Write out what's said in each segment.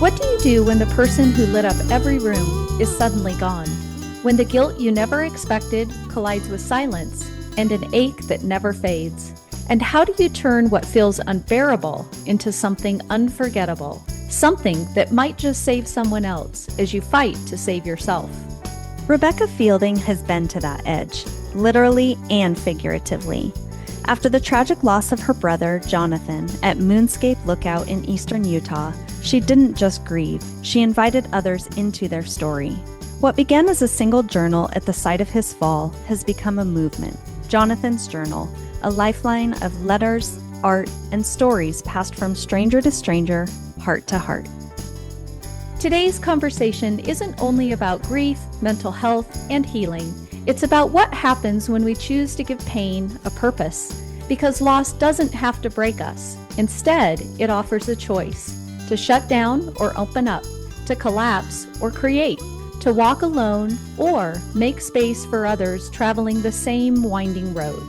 What do you do when the person who lit up every room is suddenly gone? When the guilt you never expected collides with silence and an ache that never fades? And how do you turn what feels unbearable into something unforgettable? Something that might just save someone else as you fight to save yourself. Rebecca Fielding has been to that edge, literally and figuratively. After the tragic loss of her brother, Jonathan, at Moonscape Lookout in eastern Utah, she didn't just grieve, she invited others into their story. What began as a single journal at the site of his fall has become a movement. Jonathan's Journal, a lifeline of letters, art, and stories passed from stranger to stranger, heart to heart. Today's conversation isn't only about grief, mental health, and healing. It's about what happens when we choose to give pain a purpose. Because loss doesn't have to break us. Instead, it offers a choice to shut down or open up, to collapse or create, to walk alone or make space for others traveling the same winding road.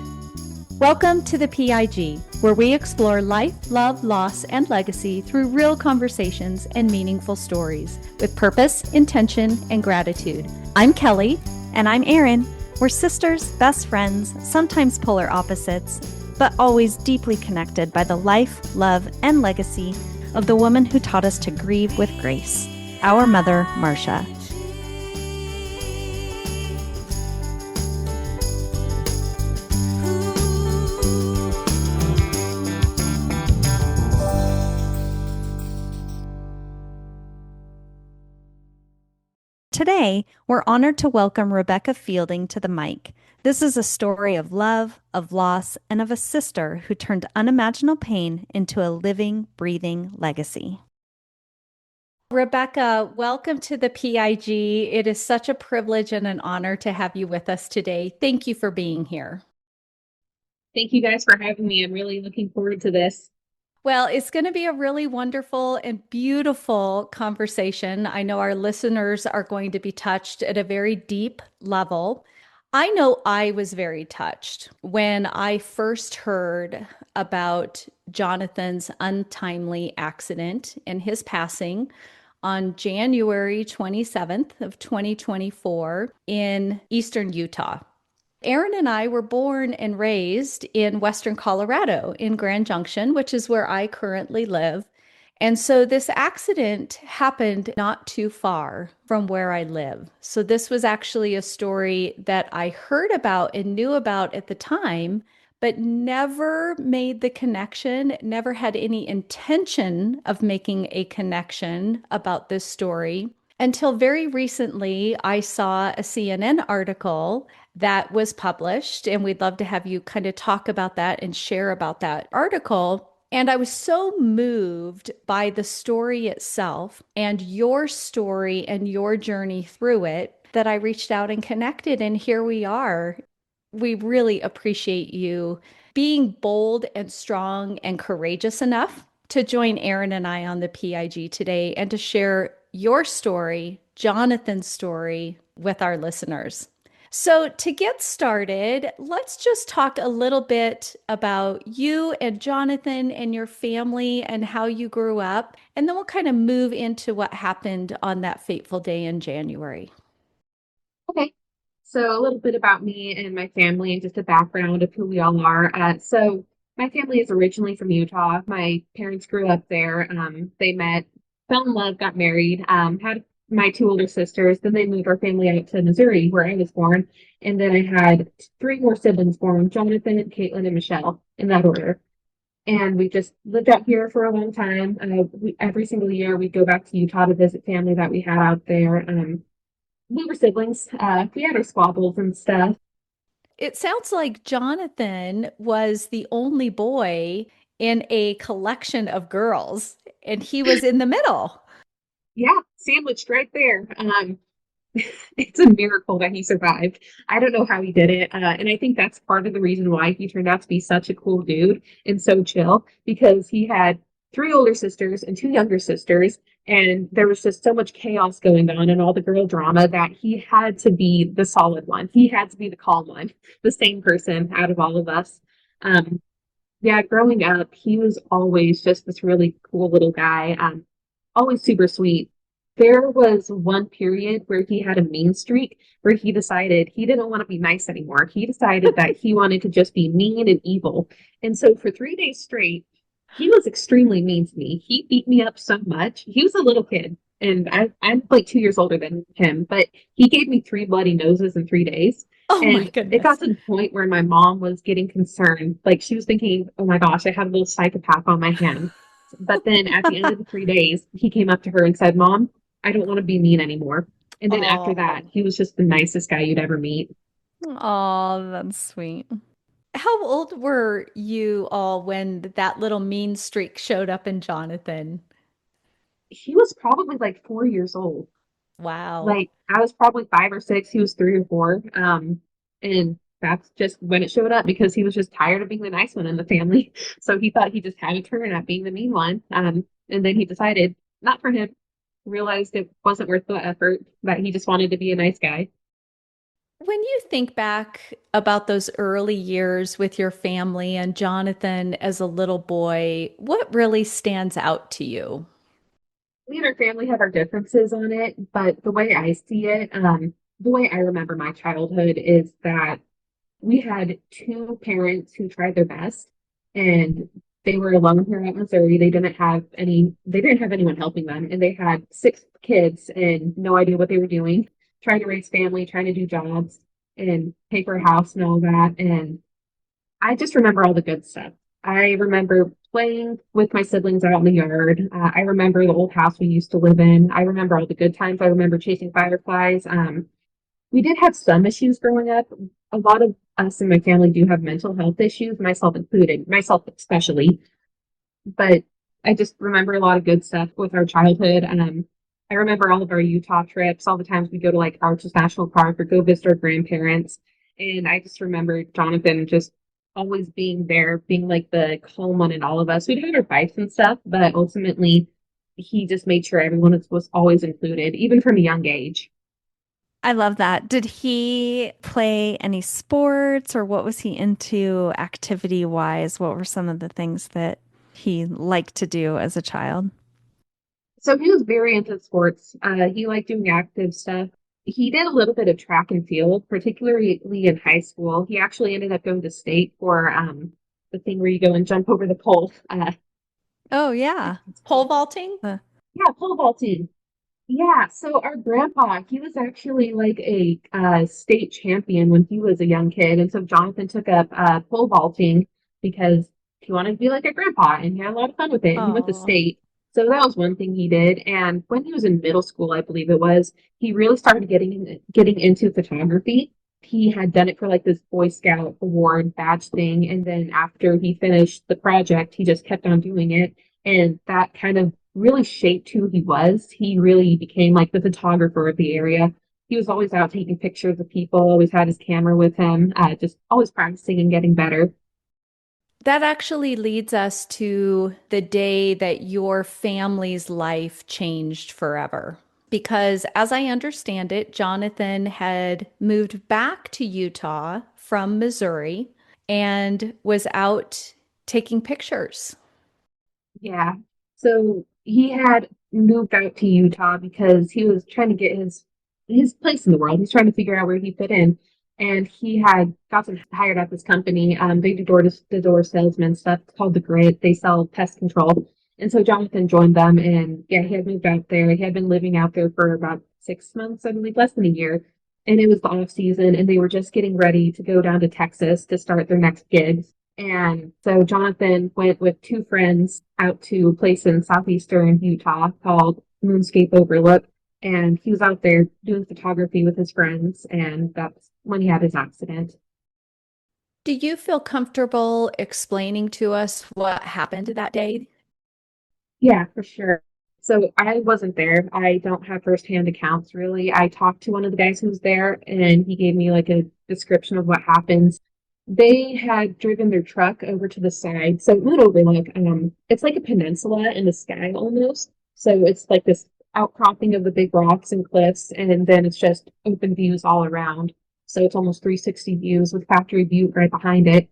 Welcome to the PIG, where we explore life, love, loss, and legacy through real conversations and meaningful stories with purpose, intention, and gratitude. I'm Kelly. And I'm Erin. We're sisters, best friends, sometimes polar opposites, but always deeply connected by the life, love, and legacy of the woman who taught us to grieve with grace, our mother, Marcia. Today, we're honored to welcome Rebecca Fielding to the mic. This is a story of love, of loss, and of a sister who turned unimaginable pain into a living, breathing legacy. Rebecca, welcome to the PIG. It is such a privilege and an honor to have you with us today. Thank you for being here. Thank you guys for having me. I'm really looking forward to this. Well, it's going to be a really wonderful and beautiful conversation. I know our listeners are going to be touched at a very deep level. I know I was very touched when I first heard about Jonathan's untimely accident and his passing on January 27th of 2024 in eastern Utah. Erin and I were born and raised in Western Colorado in Grand Junction, which is where I currently live. And so this accident happened not too far from where I live. So this was actually a story that I heard about and knew about at the time, but never made the connection, never had any intention of making a connection about this story. Until very recently, I saw a CNN article that was published, and we'd love to have you kind of talk about that and share about that article. And I was so moved by the story itself and your story and your journey through it that I reached out and connected, and here we are. We really appreciate you being bold and strong and courageous enough to join Erin and I on the PIG today and to share your story, Jonathan's story, with our listeners. So to get started, let's just talk a little bit about you and Jonathan and your family and how you grew up, and then we'll kind of move into what happened on that fateful day in January. Okay. So a little bit about me and my family and just a background of who we all are. So my family is originally from Utah. My parents grew up there. They met, fell in love, got married, had my two older sisters. Then they moved our family out to Missouri, where I was born. And then I had three more siblings born, Jonathan, Caitlin, and Michelle, in that order. And we just lived out here for a long time. Every single year we'd go back to Utah to visit family that we had out there. We were siblings. We had our squabbles and stuff. It sounds like Jonathan was the only boy in a collection of girls, and he was in the middle. Yeah, sandwiched right there. It's a miracle that he survived. I don't know how he did it. And I think that's part of the reason why he turned out to be such a cool dude and so chill, because he had three older sisters and two younger sisters. And there was just so much chaos going on and all the girl drama that he had to be the solid one. He had to be the calm one, the same person out of all of us. Yeah, growing up, he was always just this really cool little guy. always super sweet. There was one period where he had a mean streak where he decided he didn't want to be nice anymore. He decided that he wanted to just be mean and evil. And so for 3 days straight, he was extremely mean to me. He beat me up so much. He was a little kid, and I'm like 2 years older than him, but he gave me three bloody noses in 3 days. Oh my And it got goodness. to the point where my mom was getting concerned. Like she was thinking, oh my gosh, I have a little psychopath on my hands. But then at the end of the 3 days, he came up to her and said, Mom, I don't want to be mean anymore. And then after that, Oh, he was just the nicest guy you'd ever meet. Oh, that's sweet. how old were you all when that little mean streak showed up in Jonathan? He was probably like 4 years old. Wow. Like I was probably 5 or 6, he was 3 or 4. And that's just when it showed up because he was just tired of being the nice one in the family. So he thought he just had a turn at being the mean one. And then he decided not for him, realized it wasn't worth the effort, that he just wanted to be a nice guy. When you think back about those early years with your family and Jonathan as a little boy, what really stands out to you? We and our family have our differences on it, but the way I see it, the way I remember my childhood is that we had two parents who tried their best, and they were alone here at Missouri. They didn't have anyone helping them, and they had 6 kids and no idea what they were doing, trying to raise family, trying to do jobs and pay for a house and all that. And I just remember all the good stuff. I remember playing with my siblings out in the yard. I remember the old house we used to live in. I remember all the good times. I remember chasing fireflies. We did have some issues growing up. A lot of us in my family do have mental health issues, myself included, myself especially. But I just remember a lot of good stuff with our childhood. I remember all of our Utah trips, all the times we go to like Arches National Park or go visit our grandparents. And I just remember Jonathan just always being there, being like the calm one in all of us. We'd have our fights and stuff, but ultimately he just made sure everyone was always included, even from a young age. I love that. Did he play any sports or what was he into activity wise? What were some of the things that he liked to do as a child? So he was very into sports. He liked doing active stuff. He did a little bit of track and field, particularly in high school. He actually ended up going to state for the thing where you go and jump over the pole. Oh, yeah. Pole vaulting? Uh, Yeah, pole vaulting. Yeah, so our grandpa, he was actually like a state champion when he was a young kid. And so Jonathan took up pole vaulting because he wanted to be like a grandpa and he had a lot of fun with it. And he went to Oh, state. So that was one thing he did. And when he was in middle school, I believe it was, he really started getting into photography. He had done it for like this Boy Scout award badge thing. And then after he finished the project, he just kept on doing it. And that kind of really shaped who he was. He really became like the photographer of the area. He was always out taking pictures of people, always had his camera with him, just always practicing and getting better. that actually leads us to the day that your family's life changed forever. Because as I understand it, Jonathan had moved back to Utah from Missouri and was out taking pictures. Yeah. So he had moved out to Utah because he was trying to get his place in the world. He's trying to figure out where he fit in. And he had gotten hired at this company. They do door-to-door salesman stuff. It's called The Grid. They sell pest control. And so Jonathan joined them and yeah, he had moved out there. He had been living out there for about 6 months, I believe, less than a year. And it was the off season and they were just getting ready to go down to Texas to start their next gigs. And so Jonathan went with two friends out to a place in southeastern Utah called Moonscape Overlook. And he was out there doing photography with his friends, and that's when he had his accident. Do you feel comfortable explaining to us what happened that day? Yeah, for sure. So I wasn't there. I don't have firsthand accounts really. I talked to one of the guys who was there and he gave me like a description of what happened. They had driven their truck over to the side. So Moon Overlook, it's like a peninsula in the sky almost. So it's like this outcropping of the big rocks and cliffs, and then it's just open views all around. So it's almost 360 views with Factory Butte right behind it.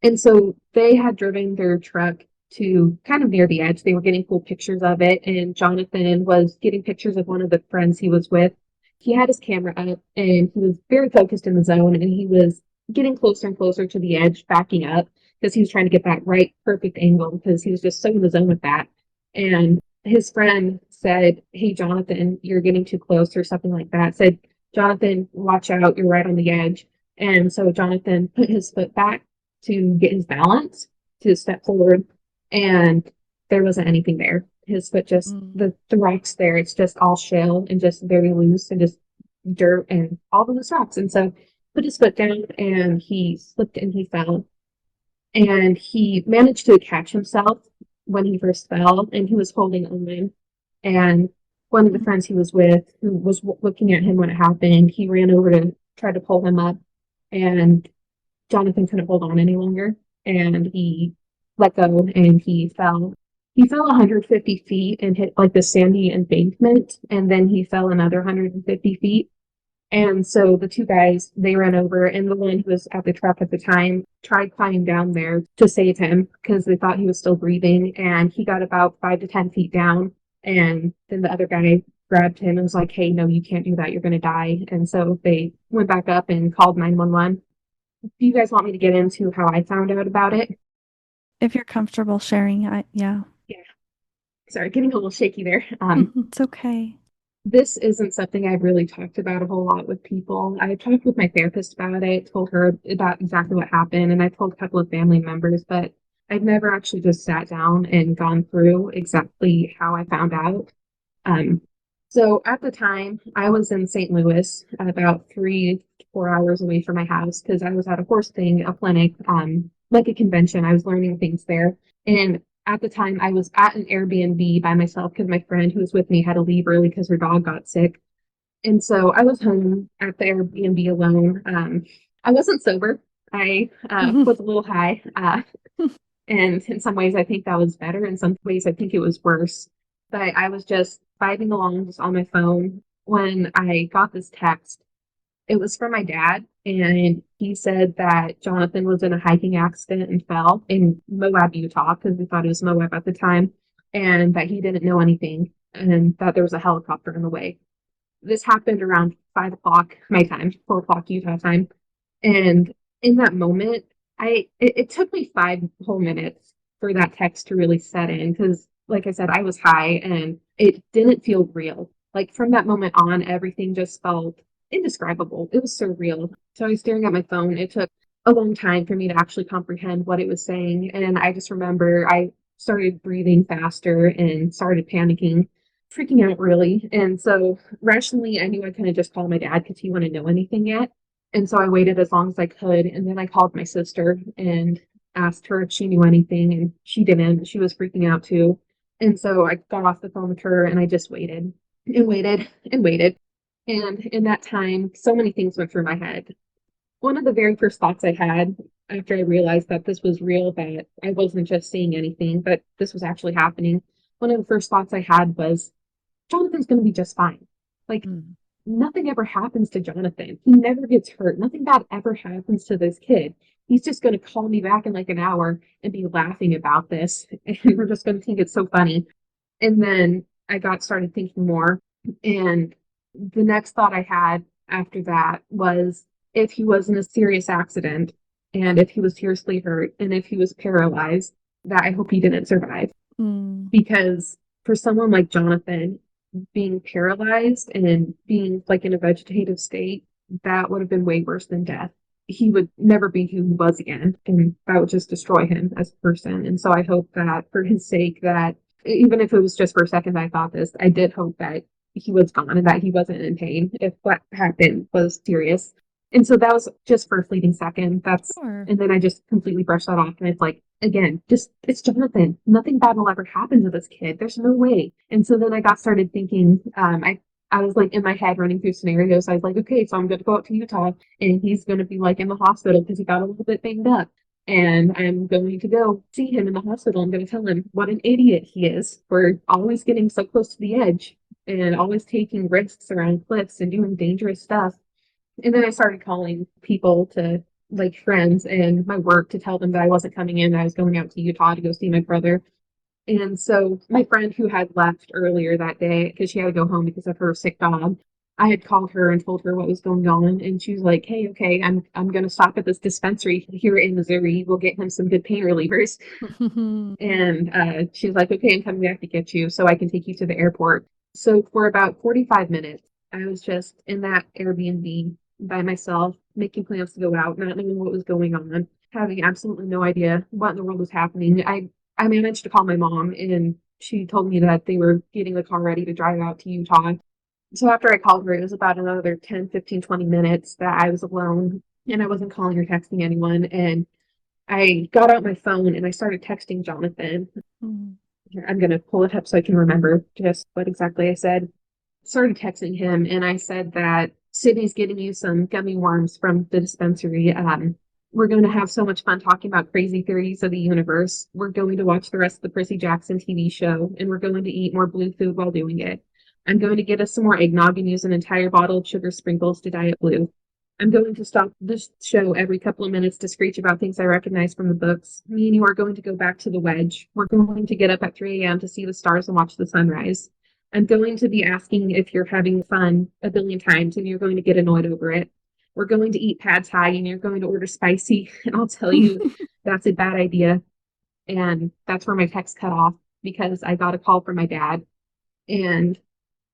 And so they had driven their truck to kind of near the edge. They were getting cool pictures of it, and Jonathan was getting pictures of one of the friends he was with. He had his camera up and he was very focused in the zone, and he was getting closer and closer to the edge, backing up because he was trying to get that right perfect angle because he was just so in the zone with that. And his friend said, "Hey, Jonathan, you're getting too close," or something like that. Said, "Jonathan, watch out, you're right on the edge." And so Jonathan put his foot back to get his balance, to step forward, and there wasn't anything there. His foot just, Mm. the rocks there, it's just all shale and just very loose and just dirt and all the loose rocks. And so put his foot down and he slipped and he fell. And he managed to catch himself when he first fell, and he was holding on. And one of the friends he was with, who was looking at him when it happened, he ran over to try to pull him up, and Jonathan couldn't hold on any longer, and he let go and he fell. He fell 150 feet and hit like the sandy embankment, and then he fell another 150 feet. And so the two guys, they ran over, and the one who was at the truck at the time tried climbing down there to save him because they thought he was still breathing. And he got about 5 to 10 feet down. And then the other guy grabbed him and was like, "Hey, no, you can't do that. You're going to die." And so they went back up and called 911. Do you guys want me to get into how I found out about it? If you're comfortable sharing, yeah. Yeah. Sorry, getting a little shaky there. It's okay. This isn't something I've really talked about a whole lot with people. I talked with my therapist about it, told her about exactly what happened, and I told a couple of family members, but I've never actually just sat down and gone through exactly how I found out. Um, so at the time, I was in St. Louis, about 3 to 4 hours away from my house, because I was at a horse thing, a clinic, like a convention. I was learning things there. And at the time, I was at an Airbnb by myself because my friend who was with me had to leave early because her dog got sick. And so I was home at the Airbnb alone. I wasn't sober. I was a little high. And in some ways, I think that was better. In some ways, I think it was worse. But I was just vibing along just on my phone when I got this text. It was from my dad, and he said that Jonathan was in a hiking accident and fell in Moab, Utah, because we thought it was Moab at the time, and that he didn't know anything, and that there was a helicopter in the way. This happened around 5 o'clock my time, 4 o'clock Utah time. And in that moment, it took me 5 whole minutes for that text to really set in because, like I said, I was high and it didn't feel real. Like from that moment on, everything just felt indescribable. It was surreal. So I was staring at my phone. It took a long time for me to actually comprehend what it was saying. And I just remember I started breathing faster and started panicking, freaking out really. And so rationally, I knew I couldn't just call my dad because he wouldn't know anything yet. And so I waited as long as I could. And then I called my sister and asked her if she knew anything. And she didn't. She was freaking out too. And so I got off the phone with her and I just waited and waited and waited. And in that time, so many things went through my head. One of the very first thoughts I had after I realized that this was real, that I wasn't just seeing anything, but this was actually happening. One of the first thoughts I had was, Jonathan's going to be just fine. Like, Mm. nothing ever happens to Jonathan. He never gets hurt. Nothing bad ever happens to this kid. He's just going to call me back in like an hour and be laughing about this. And we're just going to think it's so funny. And then I got started thinking more. And the next thought I had after that was if he was in a serious accident and if he was seriously hurt and if he was paralyzed, that I hope he didn't survive. Mm. Because for someone like Jonathan, being paralyzed and being like in a vegetative state, that would have been way worse than death. He would never be who he was again, and that would just destroy him as a person. And so I hope that for his sake, that even if it was just for a second I thought this, I did hope that he was gone and that he wasn't in pain if what happened was serious. And so that was just for a fleeting second. Sure. And then I just completely brushed that off. And it's like, again, just, it's Jonathan. Nothing bad will ever happen to this kid. There's no way. And so then I got started thinking, I was like in my head running through scenarios. I was like, okay, so I'm going to go out to Utah and he's going to be like in the hospital because he got a little bit banged up. And I'm going to go see him in the hospital. I'm going to tell him what an idiot he is for always getting so close to the edge and always taking risks around cliffs and doing dangerous stuff. And then I started calling people to like friends and my work to tell them that I wasn't coming in. I was going out to Utah to go see my brother. And so my friend who had left earlier that day because she had to go home because of her sick dog, I had called her and told her what was going on, and she was like, "Hey, okay, I'm gonna stop at this dispensary here in Missouri. We'll get him some good pain relievers." And she was like, "Okay, I'm coming back to get you so I can take you to the airport." So for about 45 minutes, I was just in that Airbnb by myself, making plans to go out, not knowing what was going on, having absolutely no idea what in the world was happening. I managed to call my mom, and she told me that they were getting the car ready to drive out to Utah. So after I called her, it was about another 10, 15, 20 minutes that I was alone and I wasn't calling or texting anyone. And I got out my phone and I started texting Jonathan. Here, I'm going to pull it up so I can remember just what exactly I said. Started texting him and I said that Sydney's getting you some gummy worms from the dispensary. We're going to have so much fun talking about crazy theories of the universe. We're going to watch the rest of the Percy Jackson TV show and we're going to eat more blue food while doing it. I'm going to get us some more eggnog and use an entire bottle of sugar sprinkles to dye it blue. I'm going to stop this show every couple of minutes to screech about things I recognize from the books. Me and you are going to go back to the wedge. We're going to get up at 3 a.m. to see the stars and watch the sunrise. I'm going to be asking if you're having fun a billion times and you're going to get annoyed over it. We're going to eat pad thai and you're going to order spicy, and I'll tell you that's a bad idea. And that's where my text cut off because I got a call from my dad. And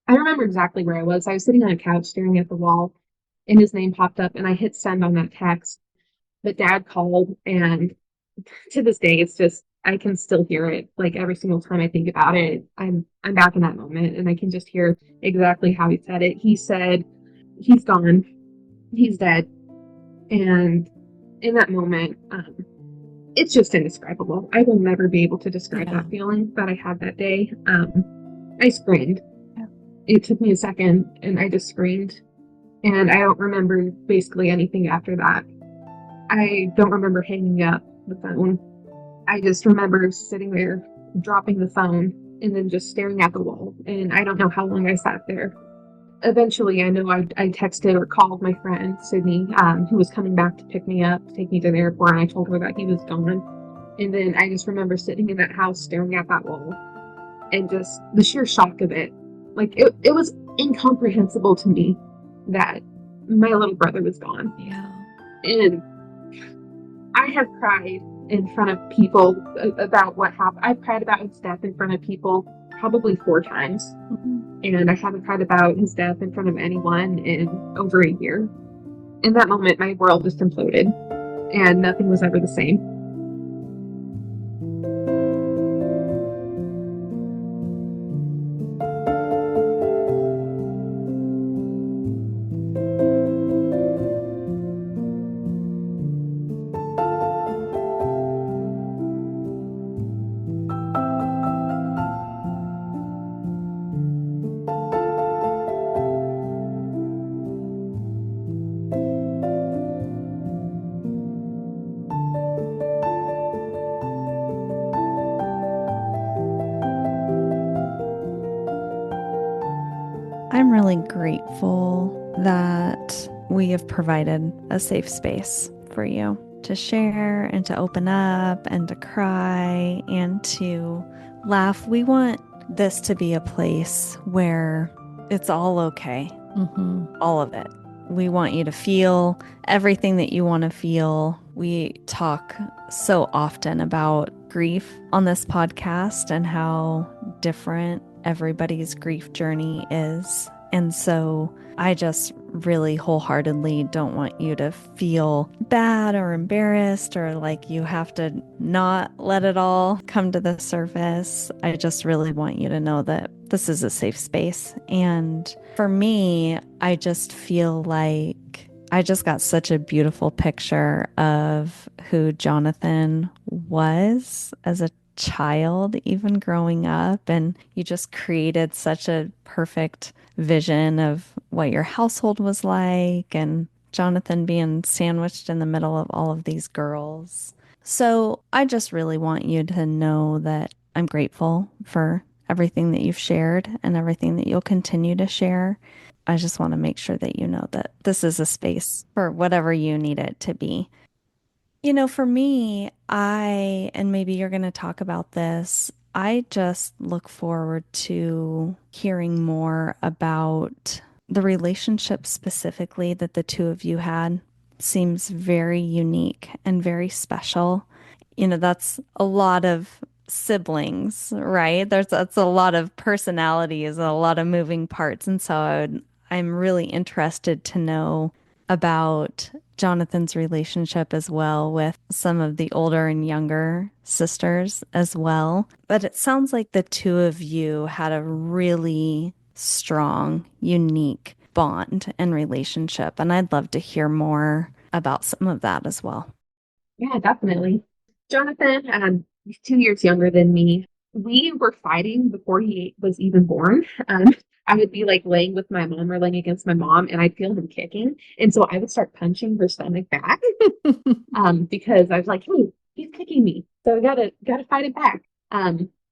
I remember exactly where I was. I was sitting on a couch staring at the wall, and his name popped up, and I hit send on that text. But dad called, and to this day, it's just I can still hear it. Like every single time I think about it, I'm back in that moment, and I can just hear exactly how he said it. He said, "He's gone. He's dead." And in that moment, it's just indescribable. I will never be able to describe Yeah. that feeling that I had that day. I screamed. Yeah. It took me a second, and I just screamed. And I don't remember basically anything after that. I don't remember hanging up the phone. I just remember sitting there, dropping the phone, and then just staring at the wall. And I don't know how long I sat there. Eventually, I know I texted or called my friend, Sydney, who was coming back to pick me up, to take me to the airport, and I told her that he was gone. And then I just remember sitting in that house staring at that wall and just the sheer shock of it. Like, it was incomprehensible to me that my little brother was gone. Yeah. And I have cried in front of people about what happened. I've cried about his death in front of people probably 4 times. And I haven't cried about his death in front of anyone in over a year. In that moment, my world just imploded and nothing was ever the same. I'm really grateful that we have provided a safe space for you to share and to open up and to cry and to laugh. We want this to be a place where it's all okay, all of it. We want you to feel everything that you want to feel. We talk so often about grief on this podcast and how different everybody's grief journey is. And so I just really wholeheartedly don't want you to feel bad or embarrassed or like you have to not let it all come to the surface. I just really want you to know that this is a safe space. And for me, I just feel like I just got such a beautiful picture of who Jonathan was as a child, even growing up. And you just created such a perfect vision of what your household was like and Jonathan being sandwiched in the middle of all of these girls. So I just really want you to know that I'm grateful for everything that you've shared and everything that you'll continue to share. I just want to make sure that you know that this is a space for whatever you need it to be. For me, and maybe you're going to talk about this, I just look forward to hearing more about the relationship specifically that the two of you had. Seems very unique and very special. That's a lot of siblings, right? That's a lot of personalities, a lot of moving parts. And so I'm really interested to know about Jonathan's relationship as well with some of the older and younger sisters as well. But it sounds like the two of you had a really strong, unique bond and relationship. And I'd love to hear more about some of that as well. Yeah, definitely. Jonathan, he's 2 years younger than me. We were fighting before he was even born. I would be like laying with my mom or laying against my mom, and I'd feel him kicking. And so I would start punching her stomach back, because I was like, hey, he's kicking me. So I gotta fight it back.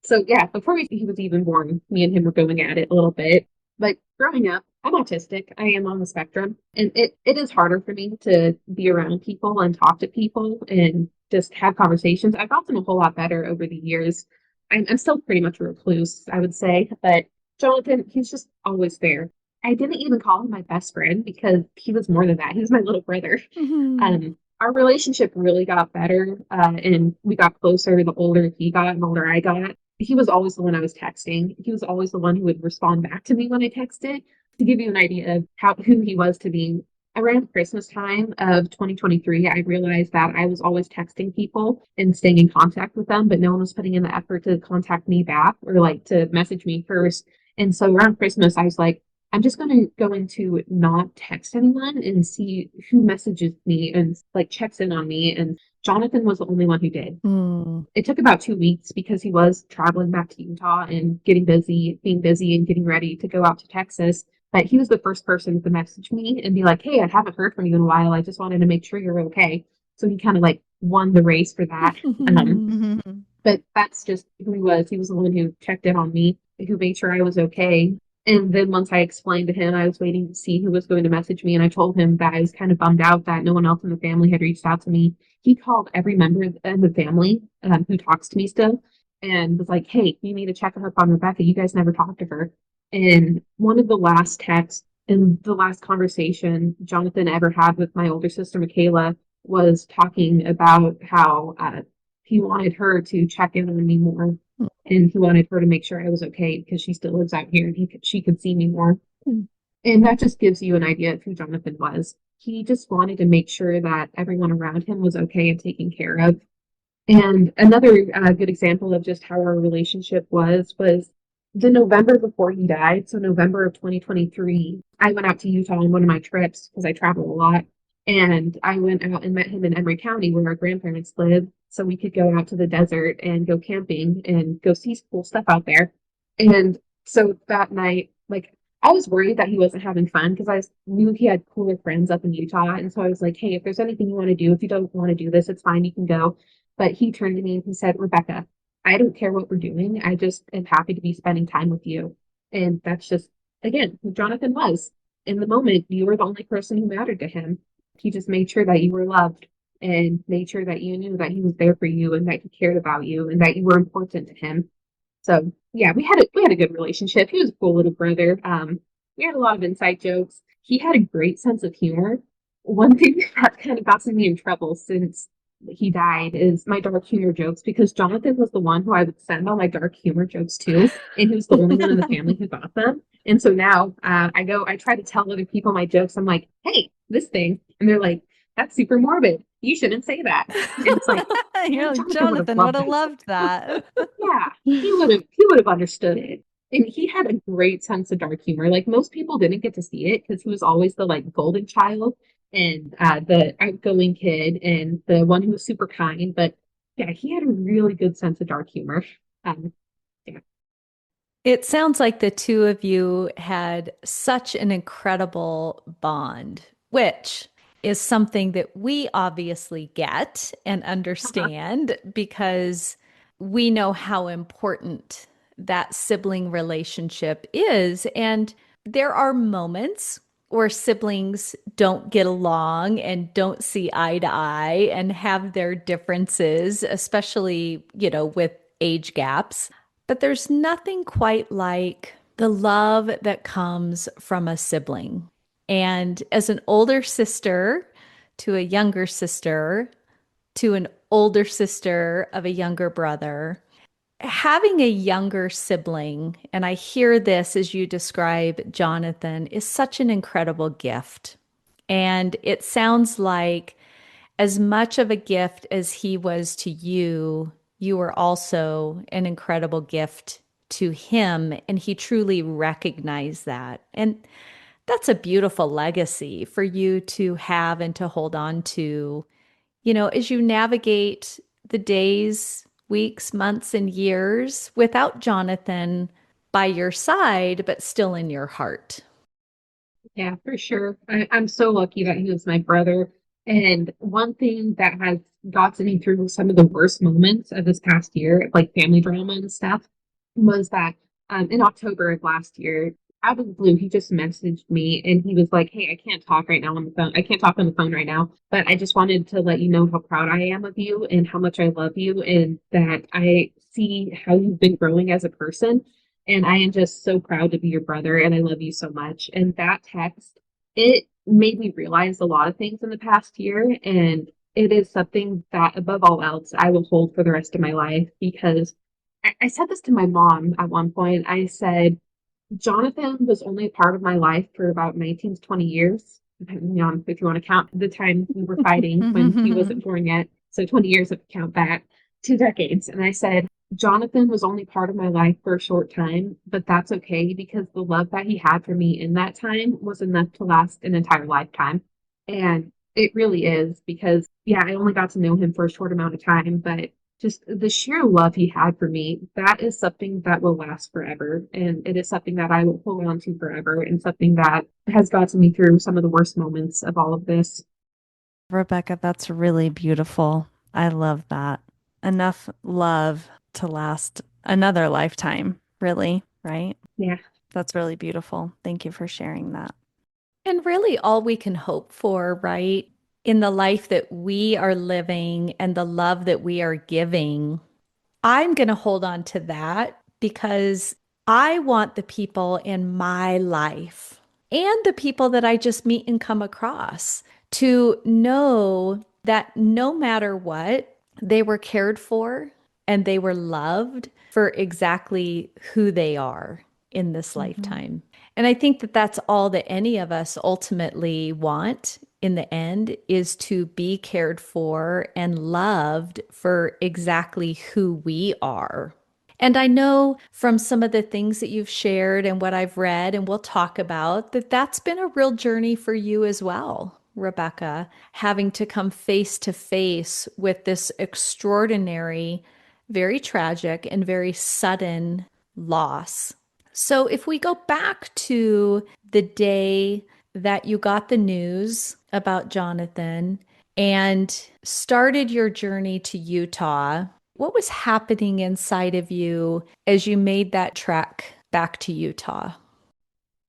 So yeah, before he was even born, me and him were going at it a little bit. But growing up, I'm autistic. I am on the spectrum, and it is harder for me to be around people and talk to people and just have conversations. I've gotten a whole lot better over the years. I'm still pretty much a recluse, I would say, but Jonathan, he's just always there. I didn't even call him my best friend because he was more than that. He was my little brother. Mhm. Our relationship really got better, and we got closer the older he got and the older I got. He was always the one I was texting. He was always the one who would respond back to me when I texted. To give you an idea of how who he was to me, around Christmas time of 2023, I realized that I was always texting people and staying in contact with them, but no one was putting in the effort to contact me back or like to message me first. And so around Christmas, I was like, I'm just going to go into not text anyone and see who messages me and like checks in on me. And Jonathan was the only one who did. Mm. It took about 2 weeks because he was traveling back to Utah and getting busy, being busy and getting ready to go out to Texas. But he was the first person to message me and be like, hey, I haven't heard from you in a while. I just wanted to make sure you're okay. So he kind of like won the race for that. Um, Mhm. but that's just who he was. He was the one who checked in on me, who made sure I was okay. And then once I explained to him, I was waiting to see who was going to message me, and I told him that I was kind of bummed out that no one else in the family had reached out to me. He called every member of the family, who talks to me still, and was like, "Hey, you need to check up on Rebecca. You guys never talked to her." And one of the last texts in the last conversation Jonathan ever had with my older sister Michaela was talking about how he wanted her to check in on me more, and he wanted her to make sure I was okay because she still lives out here and she could see me more. And that just gives you an idea of who Jonathan was. He just wanted to make sure that everyone around him was okay and taken care of. And another good example of just how our relationship was the November before he died. So November of 2023, I went out to Utah on one of my trips because I travel a lot. And I went out and met him in Emery County where our grandparents live. So we could go out to the desert and go camping and go see cool stuff out there. And so that night, like I was worried that he wasn't having fun because I knew he had cooler friends up in Utah. And so I was like, hey, if there's anything you want to do, if you don't want to do this, it's fine, you can go. But he turned to me and he said, Rebecca, I don't care what we're doing. I just am happy to be spending time with you. And that's just, again, who Jonathan was. In the moment, you were the only person who mattered to him. He just made sure that you were loved and made sure that you knew that he was there for you and that he cared about you and that you were important to him. So yeah, we had a good relationship. He was a cool little brother. We had a lot of inside jokes. He had a great sense of humor. One thing that kind of got me in trouble since he died is my dark humor jokes because Jonathan was the one who I would send all my dark humor jokes to, and he was the only one in the family who got them. And so now I try to tell other people my jokes. I'm like, hey, this thing, and they're like, that's super morbid. You shouldn't say that. And it's like, man, Jonathan would have Jonathan would loved have that. loved that. Yeah, he would have understood it. And he had a great sense of dark humor. Like most people didn't get to see it because he was always the like golden child and the outgoing kid and the one who was super kind. But yeah, he had a really good sense of dark humor. Yeah. It sounds like the two of you had such an incredible bond, which is something that we obviously get and Uh-huh. understand because we know how important that sibling relationship is. And there are moments where siblings don't get along and don't see eye to eye and have their differences, especially, with age gaps. But there's nothing quite like the love that comes from a sibling. And as an older sister to a younger sister to an older sister of a younger brother, having a younger sibling, and I hear this as you describe Jonathan, is such an incredible gift. And it sounds like as much of a gift as he was to you, you were also an incredible gift to him. And he truly recognized that. And that's a beautiful legacy for you to have and to hold on to, as you navigate the days, weeks, months, and years without Jonathan by your side, but still in your heart. Yeah, for sure. I'm so lucky that he was my brother. And one thing that has gotten me through some of the worst moments of this past year, like family drama and stuff, was that in October of last year, out of the blue, he just messaged me and he was like, "Hey, I can't talk right now on the phone. I can't talk on the phone right now, but I just wanted to let you know how proud I am of you and how much I love you and that I see how you've been growing as a person. And I am just so proud to be your brother and I love you so much." And that text, it made me realize a lot of things in the past year. And it is something that, above all else, I will hold for the rest of my life because I said this to my mom at one point. I said, Jonathan was only a part of my life for about 19 to 20 years, depending on if you want to count the time we were fighting when he wasn't born yet. So 20 years if you count that, 2 decades. And I said, Jonathan was only part of my life for a short time, but that's okay because the love that he had for me in that time was enough to last an entire lifetime. And it really is because, yeah, I only got to know him for a short amount of time, but just the sheer love he had for me, that is something that will last forever. And it is something that I will hold on to forever and something that has gotten me through some of the worst moments of all of this. Rebecca, that's really beautiful. I love that. Enough love to last another lifetime, really, right? Yeah. That's really beautiful. Thank you for sharing that. And really, all we can hope for, right, in the life that we are living and the love that we are giving, I'm going to hold on to that because I want the people in my life and the people that I just meet and come across to know that no matter what, they were cared for and they were loved for exactly who they are in this Mhm. lifetime. And I think that that's all that any of us ultimately want in the end is to be cared for and loved for exactly who we are. And I know from some of the things that you've shared and what I've read and we'll talk about that that's been a real journey for you as well, Rebecca, having to come face to face with this extraordinary, very tragic, and very sudden loss. So, if we go back to the day that you got the news about Jonathan and started your journey to Utah, what was happening inside of you as you made that trek back to Utah?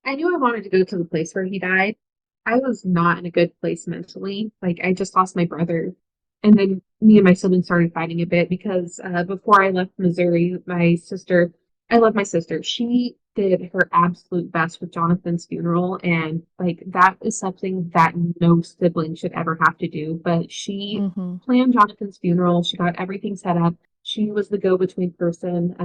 I knew I wanted to go to the place where he died. I was not in a good place mentally. Like, I just lost my brother. And then me and my siblings started fighting a bit because before I left Missouri, I love my sister. She did her absolute best with Jonathan's funeral. And, like, that is something that no sibling should ever have to do. But she Mm-hmm. planned Jonathan's funeral. She got everything set up. She was the go-between person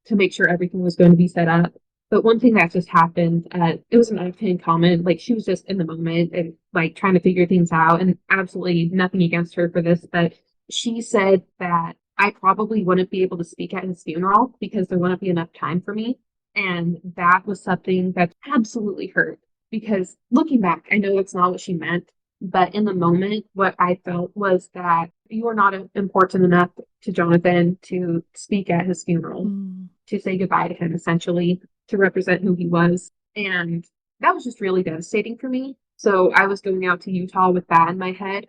to make sure everything was going to be set up. But one thing that just happened, it was an offhand comment. Like she was just in the moment and like trying to figure things out, and absolutely nothing against her for this. But she said that I probably wouldn't be able to speak at his funeral because there wouldn't be enough time for me. And that was something that absolutely hurt because looking back, I know that's not what she meant. But in the moment, what I felt was that you are not important enough to Jonathan to speak at his funeral, Mm. to say goodbye to him, essentially to represent who he was. And that was just really devastating for me. So I was going out to Utah with that in my head.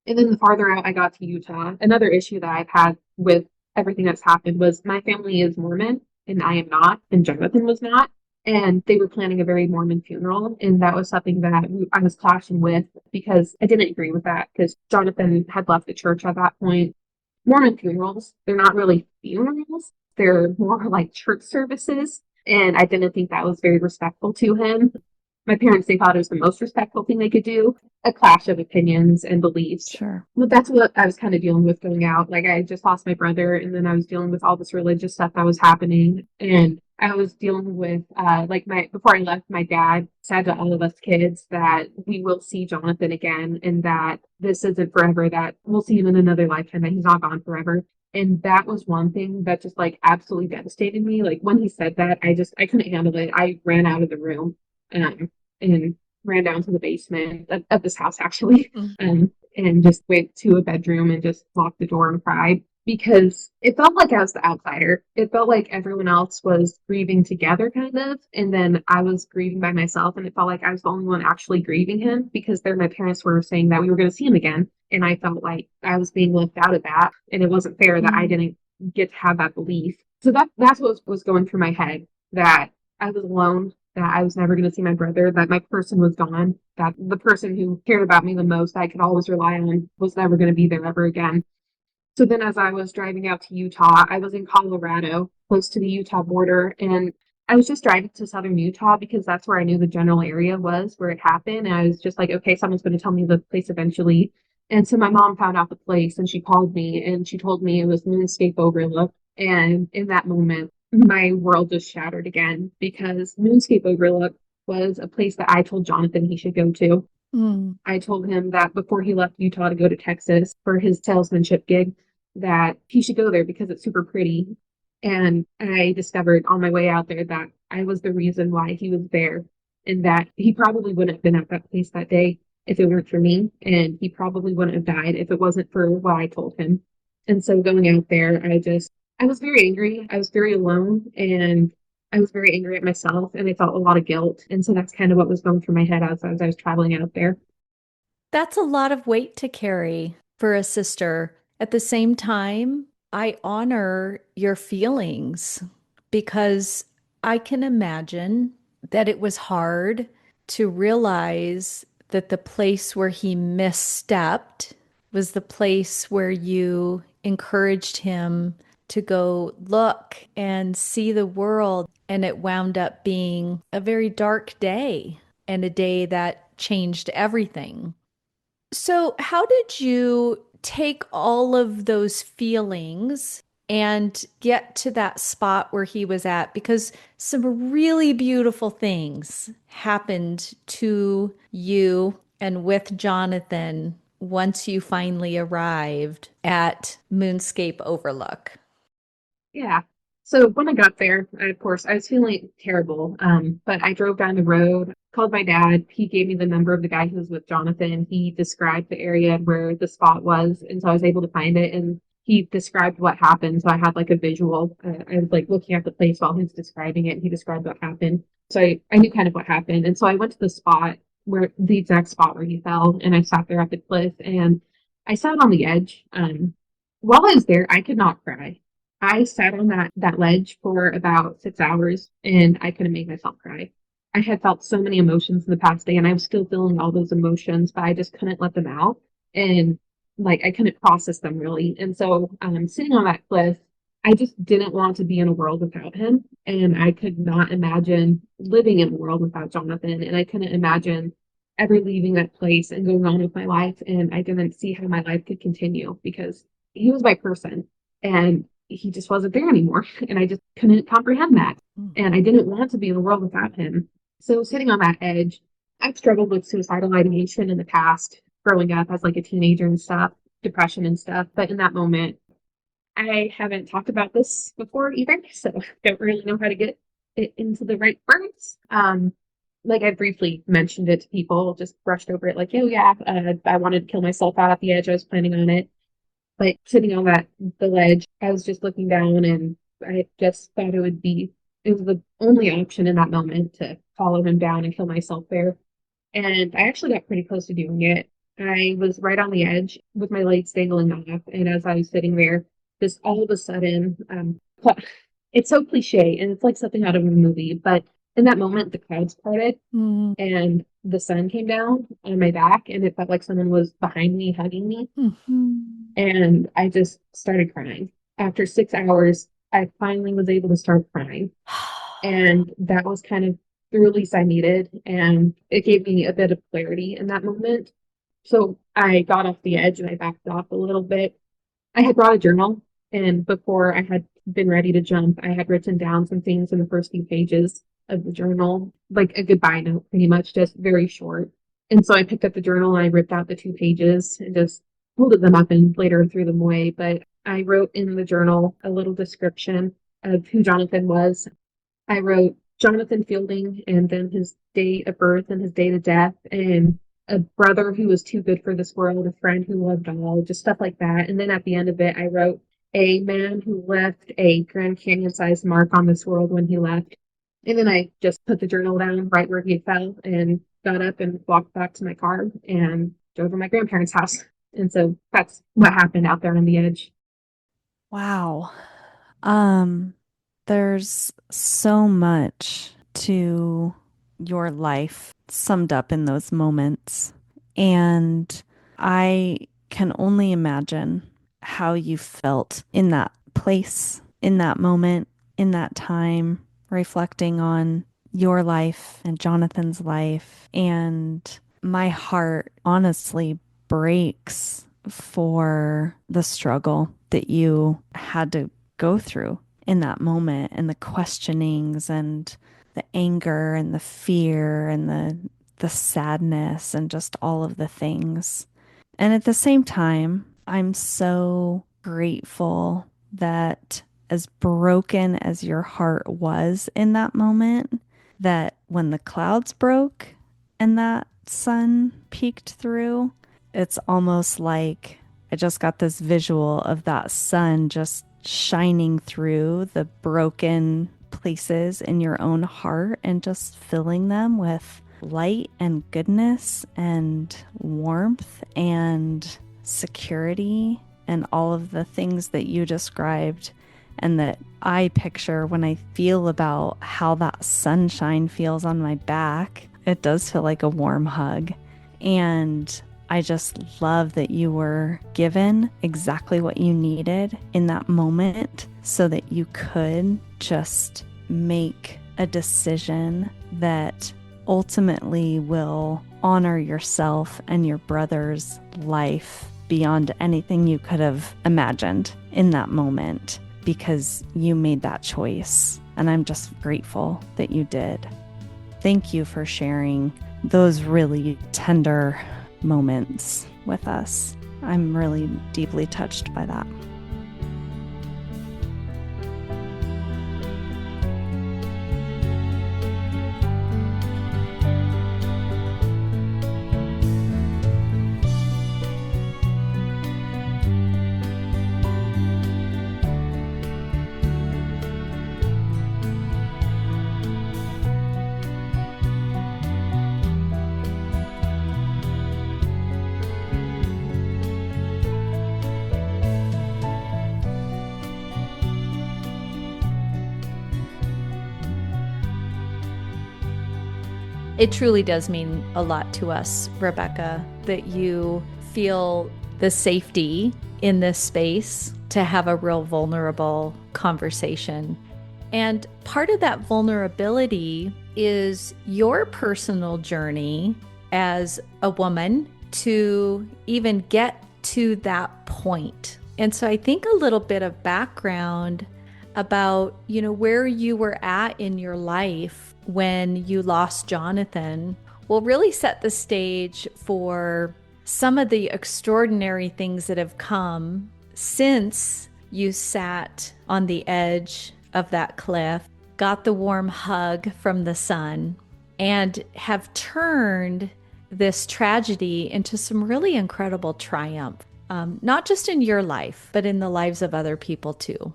And then the farther out I got to Utah, another issue that I've had with everything that's happened was my family is Mormon and I am not, and Jonathan was not. and they were planning a very Mormon funeral. And that was something that I was clashing with because I didn't agree with that because Jonathan had left the church at that point. Mormon funerals, they're not really funerals, they're more like church services. And I didn't think that was very respectful to him. My parents, they thought it was the most respectful thing they could do, a clash of opinions and beliefs. Sure. But that's what I was kind of dealing with going out. Like, I just lost my brother, and then I was dealing with all this religious stuff that was happening. And I was dealing with, before I left, my dad said to all of us kids that we will see Jonathan again and that this isn't forever, that we'll see him in another lifetime, that he's not gone forever. And that was one thing that just like absolutely devastated me. Like when he said that, I couldn't handle it. I ran out of the room and ran down to the basement of this house actually, Mm. and just went to a bedroom and just locked the door and cried because it felt like I was the outsider. It felt like everyone else was grieving together, kind of, and then I was grieving by myself, and it felt like I was the only one actually grieving him because there my parents were saying that we were going to see him again, and I felt like I was being left out of that, and it wasn't fair that I Mm. didn't get to have that belief. So that's what was going through my head, that I was alone, that I was never going to see my brother, that my person was gone, that the person who cared about me the most, I could always rely on, was never going to be there ever again. So then, as I was driving out to Utah, I was in Colorado, close to the Utah border, and I was just driving to southern Utah because that's where I knew the general area was where it happened. And I was just like, okay, someone's going to tell me the place eventually. And so my mom found out the place and she called me and she told me it was Moonscape Overlook. And in that moment, my world just shattered again because Moonscape Overlook was a place that I told Jonathan he should go to. Mm. I told him that before he left Utah to go to Texas for his salesmanship gig, that he should go there because it's super pretty. And I discovered on my way out there that I was the reason why he was there and that he probably wouldn't have been at that place that day if it weren't for me. And he probably wouldn't have died if it wasn't for what I told him. And so going out there, I was very angry. I was very alone and I was very angry at myself and I felt a lot of guilt. And so that's kind of what was going through my head as I was traveling out there. That's a lot of weight to carry for a sister. At the same time, I honor your feelings because I can imagine that it was hard to realize that the place where he misstepped was the place where you encouraged him to go look and see the world. And it wound up being a very dark day and a day that changed everything. So, how did you take all of those feelings and get to that spot where he was at? Because some really beautiful things happened to you and with Jonathan once you finally arrived at Moonscape Overlook. Yeah. So when I got there, of course, I was feeling terrible. But I drove down the road, called my dad. He gave me the number of the guy who was with Jonathan. He described the area where the spot was, and so I was able to find it. And he described what happened, so I had like a visual. I was like looking at the place while he was describing it, and he described what happened. So I knew kind of what happened, and so I went to the spot where the exact spot where he fell, and I sat there at the cliff, and I sat on the edge. While I was there, I could not cry. I sat on that ledge for about 6 hours and I couldn't make myself cry. I had felt so many emotions in the past day and I was still feeling all those emotions, but I just couldn't let them out. And like I couldn't process them really. And so sitting on that cliff, I just didn't want to be in a world without him. And I could not imagine living in a world without Jonathan. And I couldn't imagine ever leaving that place and going on with my life. And I didn't see how my life could continue because he was my person. And he just wasn't there anymore. And I just couldn't comprehend that. Mm. And I didn't want to be in the world without him. So sitting on that edge, I've struggled with suicidal ideation in the past, growing up as like a teenager and stuff, depression and stuff. But in that moment, I haven't talked about this before either, so don't really know how to get it into the right words. Like I briefly mentioned it to people, just brushed over it, like, oh yeah, I wanted to kill myself out at the edge. I was planning on it. But sitting on the ledge, I was just looking down and I just thought it was the only option in that moment to follow him down and kill myself there. And I actually got pretty close to doing it. I was right on the edge with my legs dangling off. And as I was sitting there, just all of a sudden, it's so cliche and it's like something out of a movie, but In that moment, the clouds parted Mm. and the sun came down on my back, and it felt like someone was behind me hugging me. Mhm. And I just started crying. After 6 hours, I finally was able to start crying. And that was kind of the release I needed. And it gave me a bit of clarity in that moment. So I got off the edge and I backed off a little bit. I had brought a journal, and before I had been ready to jump, I had written down some things in the first few pages of the journal, like a goodbye note, pretty much, just very short. And so I picked up the journal and I ripped out the 2 pages and just folded them up and later threw them away. But I wrote in the journal a little description of who Jonathan was. I wrote Jonathan Fielding and then his date of birth and his date of death and a brother who was too good for this world, a friend who loved all, just stuff like that. And then at the end of it, I wrote a man who left a Grand Canyon sized mark on this world when he left. And then I just put the journal down right where he fell and got up and walked back to my car and drove to my grandparents' house. And so that's what happened out there on the edge. Wow. Um, there's so much to your life summed up in those moments. And I can only imagine how you felt in that place, in that moment, in that time, reflecting on your life and Jonathan's life. And my heart honestly breaks for the struggle that you had to go through in that moment and the questionings and the anger and the fear and the sadness and just all of the things. And at the same time, I'm so grateful that as broken as your heart was in that moment, that when the clouds broke and that sun peeked through, it's almost like I just got this visual of that sun just shining through the broken places in your own heart and just filling them with light and goodness and warmth and security and all of the things that you described and that I picture when I feel about how that sunshine feels on my back. It does feel like a warm hug. And I just love that you were given exactly what you needed in that moment so that you could just make a decision that ultimately will honor yourself and your brother's life beyond anything you could have imagined in that moment because you made that choice. And I'm just grateful that you did. Thank you for sharing those really tender moments with us. I'm really deeply touched by that. It truly does mean a lot to us, Rebecca, that you feel the safety in this space to have a real vulnerable conversation. And part of that vulnerability is your personal journey as a woman to even get to that point. And so I think a little bit of background about, where you were at in your life when you lost Jonathan will really set the stage for some of the extraordinary things that have come since you sat on the edge of that cliff, got the warm hug from the sun, and have turned this tragedy into some really incredible triumph, not just in your life, but in the lives of other people too.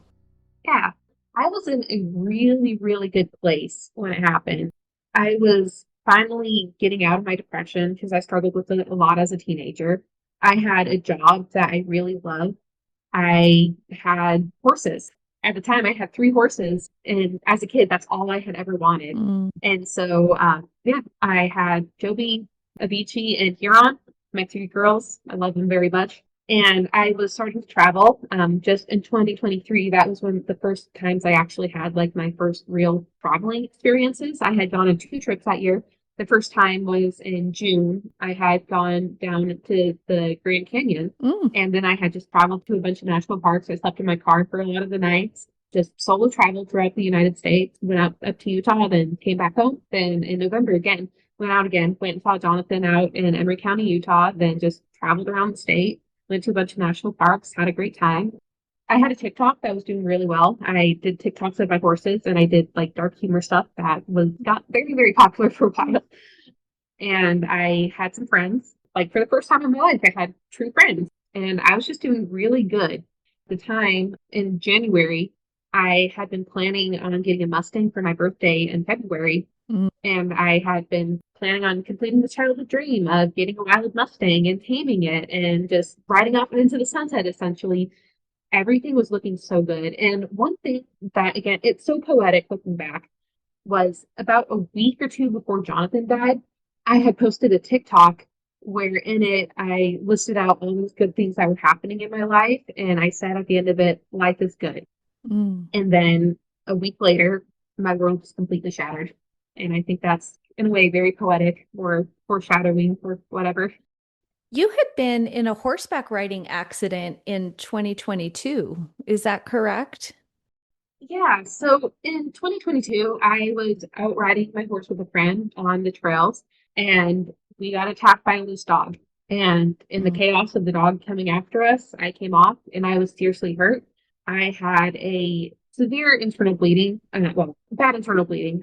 Yeah, I was in a really, really good place when it happened. I was finally getting out of my depression because I struggled with it a lot as a teenager. I had a job that I really loved. I had horses. at the time I had three horses, and as a kid, that's all I had ever wanted. Mm. And so, yeah, I had Joby, Avicii, and Huron, my three girls. I love them very much. And I was starting to travel just in 2023. That was when the first times I actually had like my first real traveling experiences. I had gone on two trips that year. The first time was in June. I had gone down to the Grand Canyon, Mm. and then I had just traveled to a bunch of national parks. I slept in my car for a lot of the nights, just solo traveled throughout the United States, went out up to Utah, then came back home. Then in November again, went out again, went and saw Jonathan out in Emery County, Utah, then just traveled around the state, went to a bunch of national parks, had a great time. I had a TikTok that was doing really well. I did TikToks of my horses and I did like dark humor stuff that was got very, very popular for a while. And I had some friends. Like for the first time in my life, I had true friends. And I was just doing really good. At the time in January, I had been planning on getting a Mustang for my birthday in February. Mm. And I had been planning on completing the childhood dream of getting a wild Mustang and taming it and just riding off into the sunset, essentially. Everything was looking so good. And one thing that, again, it's so poetic looking back, was about a week or two before Jonathan died, I had posted a TikTok where in it I listed out all these good things that were happening in my life. And I said at the end of it, life is good. Mm. And then a week later, my world was completely shattered. And I think that's, in a way, very poetic or foreshadowing or whatever. You had been in a horseback riding accident in 2022. Is that correct? Yeah, so in 2022, I was out riding my horse with a friend on the trails, and we got attacked by a loose dog. And in the Mm. chaos of the dog coming after us, I came off and I was seriously hurt. I had a severe internal bleeding, well, bad internal bleeding.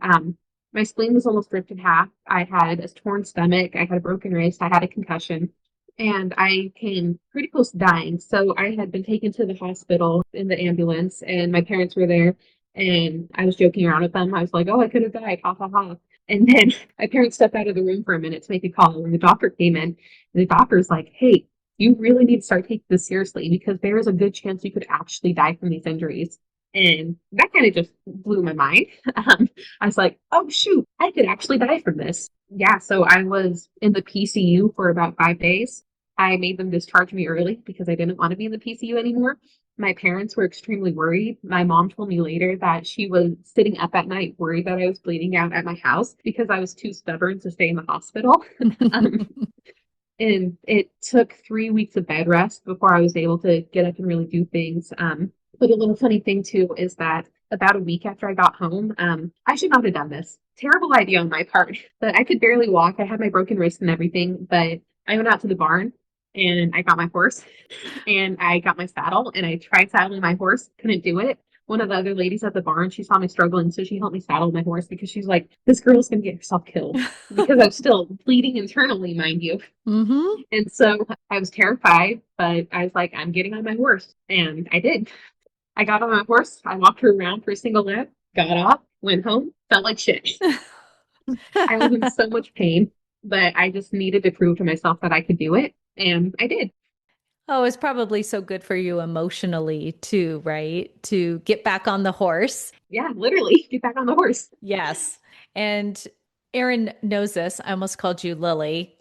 My spleen was almost ripped in half. I had a torn stomach. I had a broken wrist. I had a concussion and I came pretty close to dying. So I had been taken to the hospital in the ambulance, and my parents were there, and I was joking around with them. I was like, "Oh, I could have died, ha ha ha." And then my parents stepped out of the room for a minute to make a call, and the doctor came in, and the doctor's like, "Hey, you really need to start taking this seriously because there is a good chance you could actually die from these injuries." And that kind of just blew my mind. I was like, oh, shoot, I could actually die from this. Yeah, so I was in the PCU for about 5 days. I made them discharge me early because I didn't want to be in the PCU anymore. My parents were extremely worried. My mom told me later that she was sitting up at night worried that I was bleeding out at my house because I was too stubborn to stay in the hospital. um, and it took 3 weeks of bed rest before I was able to get up and really do things. But a little funny thing too is that about a week after I got home, I should not have done this. Terrible idea on my part, but I could barely walk. I had my broken wrist and everything, but I went out to the barn and I got my horse and I got my saddle and I tried saddling my horse, couldn't do it. One of the other ladies at the barn, she saw me struggling, so she helped me saddle my horse because she's like, this girl's gonna get herself killed because I'm still bleeding internally, mind you. Mm-hmm. And so I was terrified, but I was like, I'm getting on my horse. And I did. I got on my horse. I walked her around for a single lap, got off, went home, felt like shit. I was in so much pain, but I just needed to prove to myself that I could do it. And I did. Oh, it's probably so good for you emotionally too, right? To get back on the horse. Yeah, literally get back on the horse. Yes. And Erin knows this. I almost called you Lily.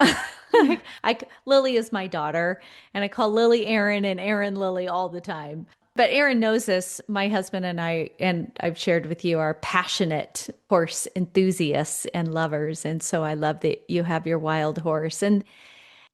Lily is my daughter, and I call Lily Erin and Erin Lily all the time. But Erin knows this. My husband and I, and I've shared with you, are passionate horse enthusiasts and lovers. And so I love that you have your wild horse. And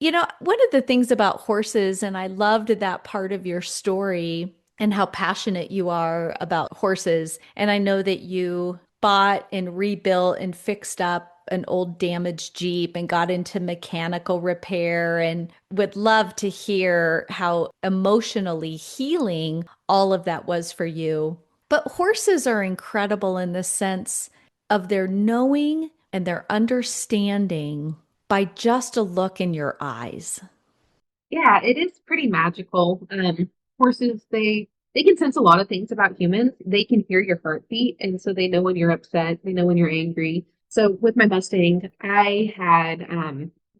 one of the things about horses, and I loved that part of your story and how passionate you are about horses. And I know that you bought and rebuilt and fixed up an old damaged Jeep and got into mechanical repair, and would love to hear how emotionally healing all of that was for you. But horses are incredible in the sense of their knowing and their understanding by just a look in your eyes. Yeah, it is pretty magical. Horses, they can sense a lot of things about humans. They can hear your heartbeat, and so they know when you're upset. They know when you're angry. So with my Mustang, I had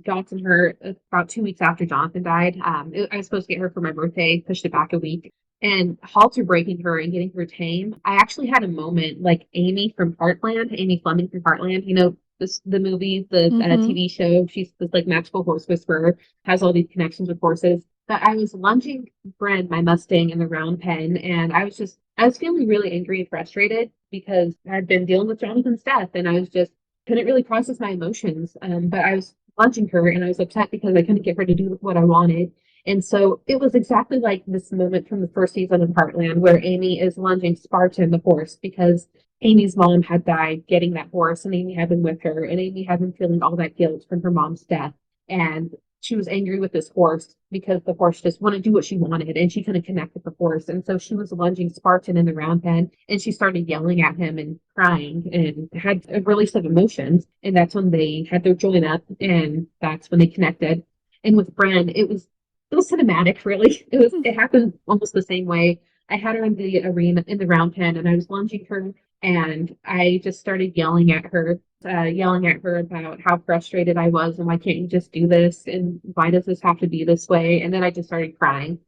gotten her about 2 weeks after Jonathan died. I was supposed to get her for my birthday, pushed it back a week. and halter breaking her and getting her tame. I actually had a moment like Amy from Heartland, Amy Fleming from Heartland. You know, the movie, the Mm-hmm. TV show. She's this like magical horse whisperer, has all these connections with horses. But I was lunging Bren, my Mustang, in the round pen, and I was feeling really angry and frustrated because I'd been dealing with Jonathan's death, and I was just couldn't really process my emotions. But I was lunging her, and I was upset because I couldn't get her to do what I wanted. And so it was exactly like this moment from the first season of Heartland where Amy is lunging Spartan, the horse, because Amy's mom had died getting that horse, and Amy had been with her, and Amy had been feeling all that guilt from her mom's death. And she was angry with this horse because the horse just wouldn't do what she wanted, and she couldn't connect with the horse. And so she was lunging Spartan in the round pen, and she started yelling at him and crying and had a release of emotions. And that's when they had their join up, and that's when they connected. And with Bren, it was cinematic, really. It happened almost the same way. I had her in the arena in the round pen, and I was lunging her, and I just started yelling at her about how frustrated I was, and why can't you just do this, and why does this have to be this way? And then I just started crying,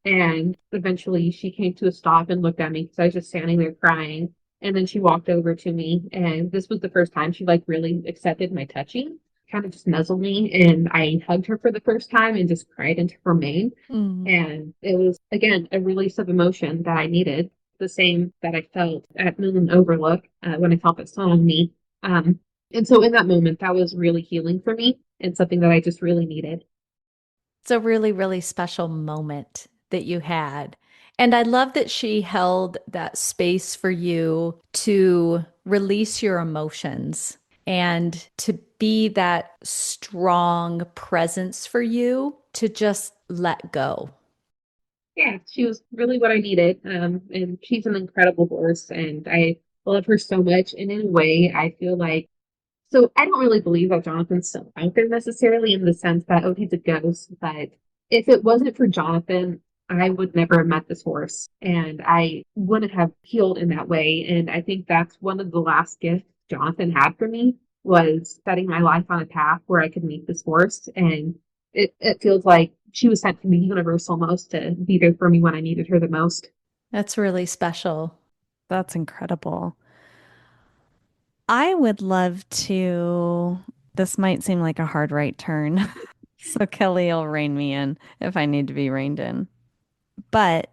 and eventually she came to a stop and looked at me because I was just standing there crying. And then she walked over to me, and this was the first time she like really accepted my touching, kind of just nuzzled me, and I hugged her for the first time and just cried into her mane. Mm. And it was again a release of emotion that I needed, the same that I felt at Moon Overlook when I felt that song on me. Um, and so in that moment, that was really healing for me and something that I just really needed. It's a really, really special moment that you had. And I love that she held that space for you to release your emotions and to be that strong presence for you to just let go. Yeah, she was really what I needed. And she's an incredible horse, and I love her so much. And in a way, I feel like so I don't really believe that Jonathan's still out there necessarily in the sense that, oh, he's a ghost. But if it wasn't for Jonathan, I would never have met this horse, and I wouldn't have healed in that way. And I think that's one of the last gifts Jonathan had for me was setting my life on a path where I could meet this horse. And it feels like she was sent from the universe almost to be there for me when I needed her the most. That's really special. That's incredible. I would love to. This might seem like a hard right turn. So Kelly will rein me in if I need to be reined in. But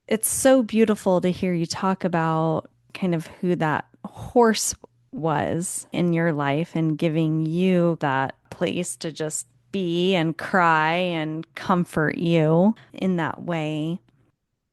it's so beautiful to hear you talk about kind of who that horse was in your life and giving you that place to just be and cry and comfort you in that way.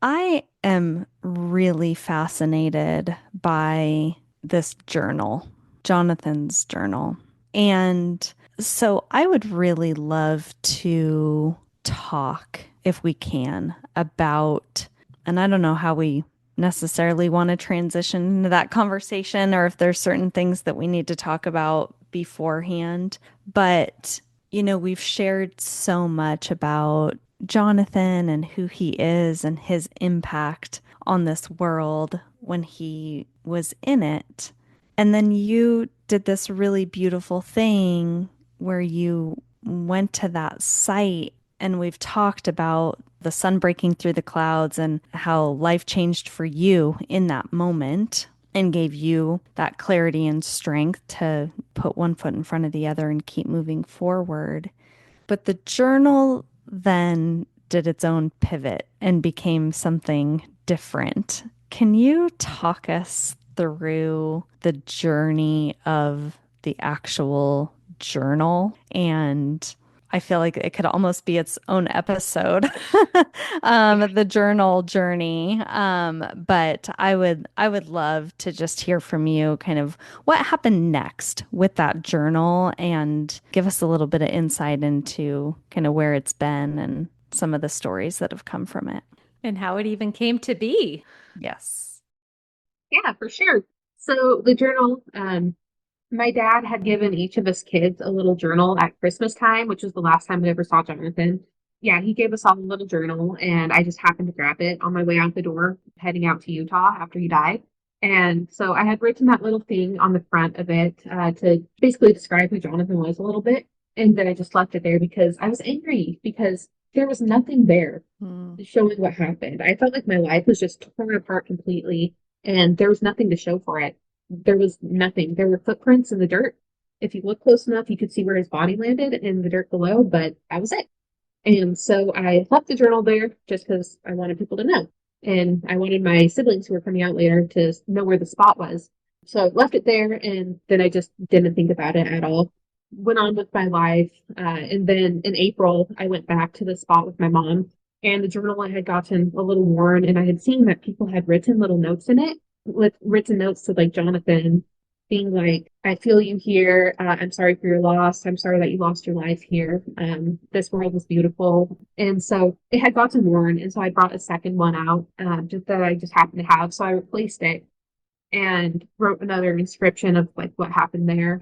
I am really fascinated by this journal, Jonathan's journal. And so I would really love to talk, if we can, about, and I don't know how we necessarily want to transition into that conversation or if there's certain things that we need to talk about beforehand. But, we've shared so much about Jonathan and who he is and his impact on this world when he was in it. And then you did this really beautiful thing where you went to that site, and we've talked about the sun breaking through the clouds and how life changed for you in that moment and gave you that clarity and strength to put one foot in front of the other and keep moving forward. But the journal then did its own pivot and became something different. Can you talk us through the journey of the actual journal? And I feel like it could almost be its own episode, the journal journey. But I would love to just hear from you kind of what happened next with that journal and give us a little bit of insight into kind of where it's been and some of the stories that have come from it. And how it even came to be. Yes. Yeah, for sure. So the journal, my dad had given each of us kids a little journal at Christmas time, which was the last time we ever saw Jonathan. Yeah, he gave us all a little journal, and I just happened to grab it on my way out the door, heading out to Utah after he died. And so I had written that little thing on the front of it to basically describe who Jonathan was a little bit. And then I just left it there because I was angry because there was nothing there Mm. showing what happened. I felt like my life was just torn apart completely, and there was nothing to show for it. There was nothing. There were footprints in the dirt. If you look close enough, you could see where his body landed in the dirt below, but that was it. And so I left the journal there just because I wanted people to know. And I wanted my siblings who were coming out later to know where the spot was. So I left it there, and then I just didn't think about it at all. Went on with my life. And then in April, I went back to the spot with my mom, and the journal had gotten a little worn, and I had seen that people had written little notes in it, with written notes to like Jonathan, being like, I feel you here. I'm sorry for your loss. I'm sorry that you lost your life here. This world was beautiful. And so it had gotten worn. And so I brought a second one out, just that I just happened to have. So I replaced it and wrote another inscription of like what happened there,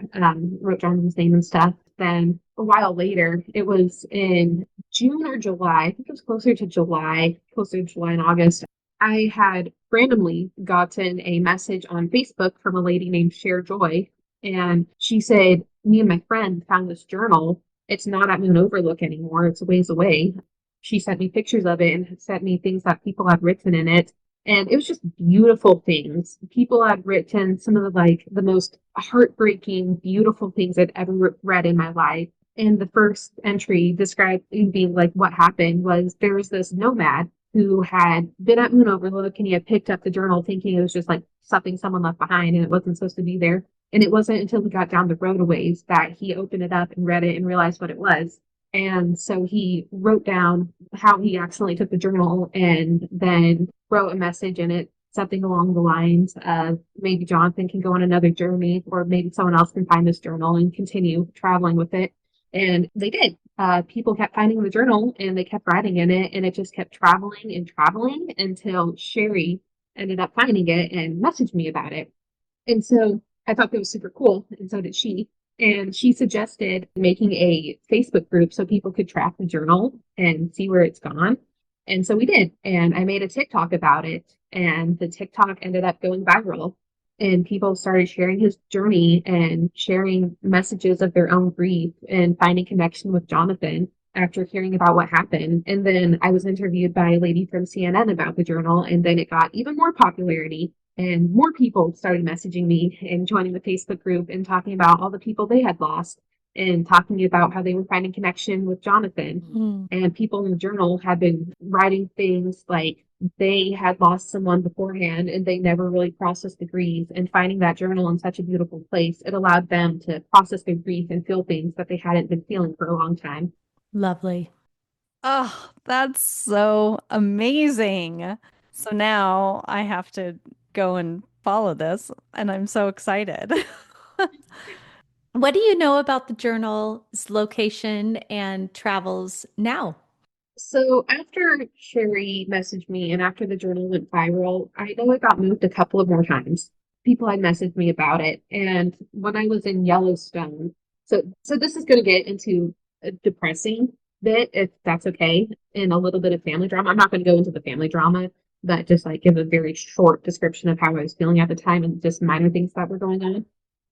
wrote Jonathan's name and stuff. Then a while later, it was in June or July, I think it was closer to July and August. I had randomly gotten a message on Facebook from a lady named Cher Joy, and she said, me and my friend found this journal. It's not at Moon Overlook anymore, it's a ways away. She sent me pictures of it and sent me things that people had written in it, and it was just beautiful things. People had written some of the most heartbreaking, beautiful things I'd ever read in my life. And the first entry described being like what happened was there was this nomad who had been at Moon Overlook, and he had picked up the journal thinking it was just like something someone left behind and it wasn't supposed to be there. And it wasn't until he got down the road a ways that he opened it up and read it and realized what it was. And so he wrote down how he accidentally took the journal and then wrote a message in it, something along the lines of maybe Jonathan can go on another journey, or maybe someone else can find this journal and continue traveling with it. And they did. People kept finding the journal and they kept writing in it, and it just kept traveling and traveling until Sherry ended up finding it and messaged me about it. And so I thought that was super cool, and so did she. And she suggested making a Facebook group so people could track the journal and see where it's gone. And so we did. And I made a TikTok about it, and the TikTok ended up going viral. And people started sharing his journey and sharing messages of their own grief and finding connection with Jonathan after hearing about what happened. And then I was interviewed by a lady from CNN about the journal, and then it got even more popularity. And more people started messaging me and joining the Facebook group and talking about all the people they had lost and talking about how they were finding connection with Jonathan. Mm. And people in the journal had been writing things like they had lost someone beforehand and they never really processed the grief. And finding that journal in such a beautiful place, it allowed them to process their grief and feel things that they hadn't been feeling for a long time. Lovely. Oh, that's so amazing. So now I have to go and follow this, and I'm so excited. What do you know about the journal's location and travels now? So after Sherry messaged me and after the journal went viral, I know it got moved a couple of more times. People had messaged me about it. And when I was in Yellowstone, so this is going to get into a depressing bit, if that's okay, and a little bit of family drama. I'm not going to go into the family drama, but just like give a very short description of how I was feeling at the time and just minor things that were going on.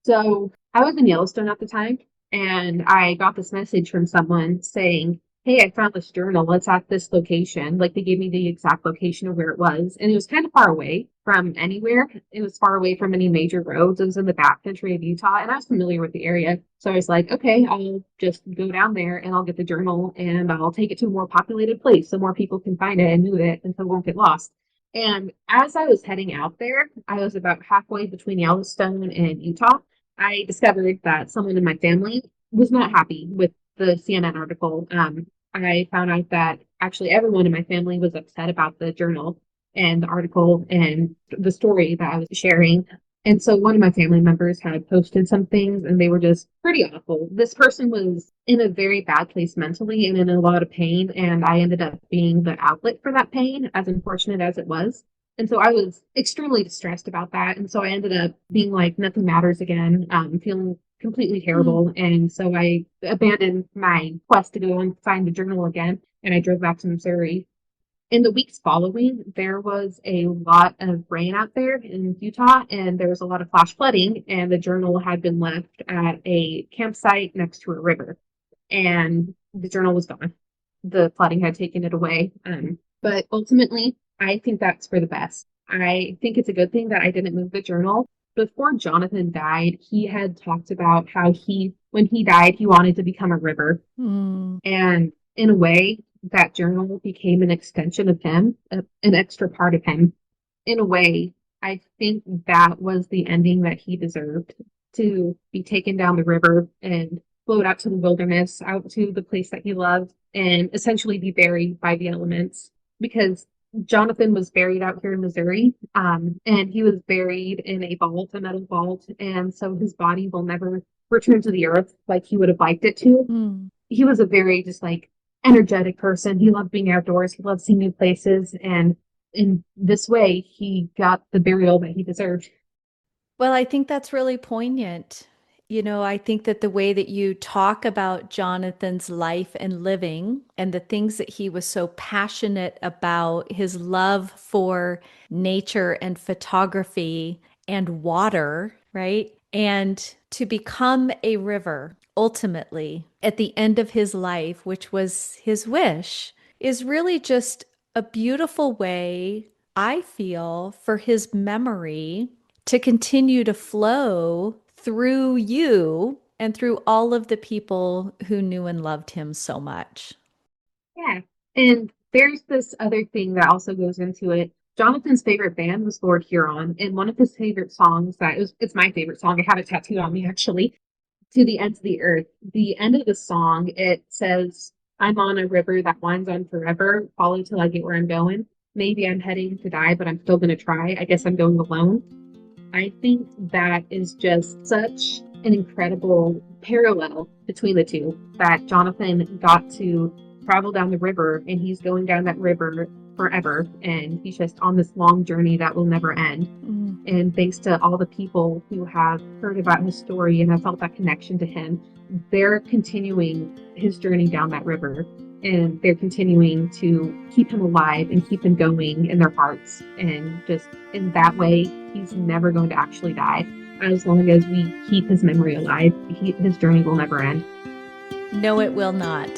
So I was in Yellowstone at the time, and I got this message from someone saying, hey, I found this journal. It's at this location. Like they gave me the exact location of where it was. And it was kind of far away from anywhere. It was far away from any major roads. It was in the backcountry of Utah. And I was familiar with the area. So I was like, okay, I'll just go down there and I'll get the journal and I'll take it to a more populated place so more people can find it and move it and so it won't get lost. And as I was heading out there, I was about halfway between Yellowstone and Utah. I discovered that someone in my family was not happy with the CNN article. I found out that actually everyone in my family was upset about the journal and the article and the story that I was sharing. And so one of my family members had posted some things and they were just pretty awful. This person was in a very bad place mentally and in a lot of pain. And I ended up being the outlet for that pain, as unfortunate as it was. And so I was extremely distressed about that. And so I ended up being like, nothing matters again, feeling completely Mm. terrible. And so I abandoned my quest to go and find the journal again. And I drove back to Missouri. In the weeks following, there was a lot of rain out there in Utah, and there was a lot of flash flooding. And the journal had been left at a campsite next to a river, and the journal was gone. the flooding had taken it away. But ultimately, I think that's for the best. I think it's a good thing that I didn't move the journal. Before Jonathan died, he had talked about how when he died, he wanted to become a river. Mm. And in a way, that journal became an extension of him, an extra part of him. In a way, I think that was the ending that he deserved, to be taken down the river and float out to the wilderness, out to the place that he loved, and essentially be buried by the elements. Because Jonathan was buried out here in Missouri, and he was buried in a vault, a metal vault, and so his body will never return to the earth like he would have liked it to. Mm. He was a very just like energetic person. He loved being outdoors. He loved seeing new places, and in this way, he got the burial that he deserved. Well, I think that's really poignant. I think that the way that you talk about Jonathan's life and living and the things that he was so passionate about, his love for nature and photography and water, right? And to become a river ultimately at the end of his life, which was his wish, is really just a beautiful way, I feel, for his memory to continue to flow through you and through all of the people who knew and loved him so much. Yeah. And there's this other thing that also goes into it. Jonathan's favorite band was Lord Huron, and one of his favorite songs it's my favorite song. I have it tattooed on me actually. To the ends of the earth. The end of the song, it says, I'm on a river that winds on forever, follow till I get where I'm going. Maybe I'm heading to die, but I'm still gonna try. I guess I'm going alone. I think that is just such an incredible parallel between the two, that Jonathan got to travel down the river and he's going down that river forever, and he's just on this long journey that will never end. Mm. And thanks to all the people who have heard about his story and have felt that connection to him, they're continuing his journey down that river, and they're continuing to keep him alive and keep him going in their hearts. And just in that way, he's never going to actually die. As long as we keep his memory alive, his journey will never end. No, it will not.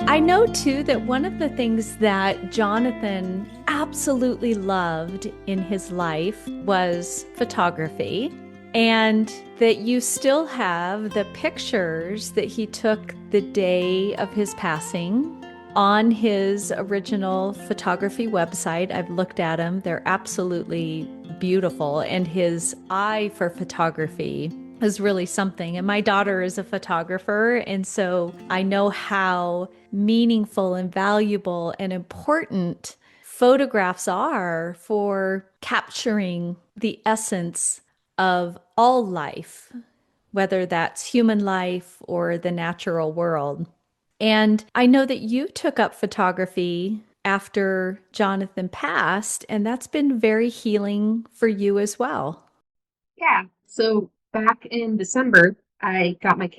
I know too that one of the things that Jonathan absolutely loved in his life was photography, and that you still have the pictures that he took the day of his passing on his original photography website. I've looked at them, they're absolutely beautiful, and his eye for photography is really something. And my daughter is a photographer, and so I know how meaningful and valuable and important photographs are for capturing the essence of all life, whether that's human life or the natural world. And I know that you took up photography after Jonathan passed, and that's been very healing for you as well. Yeah. So back in December, I got my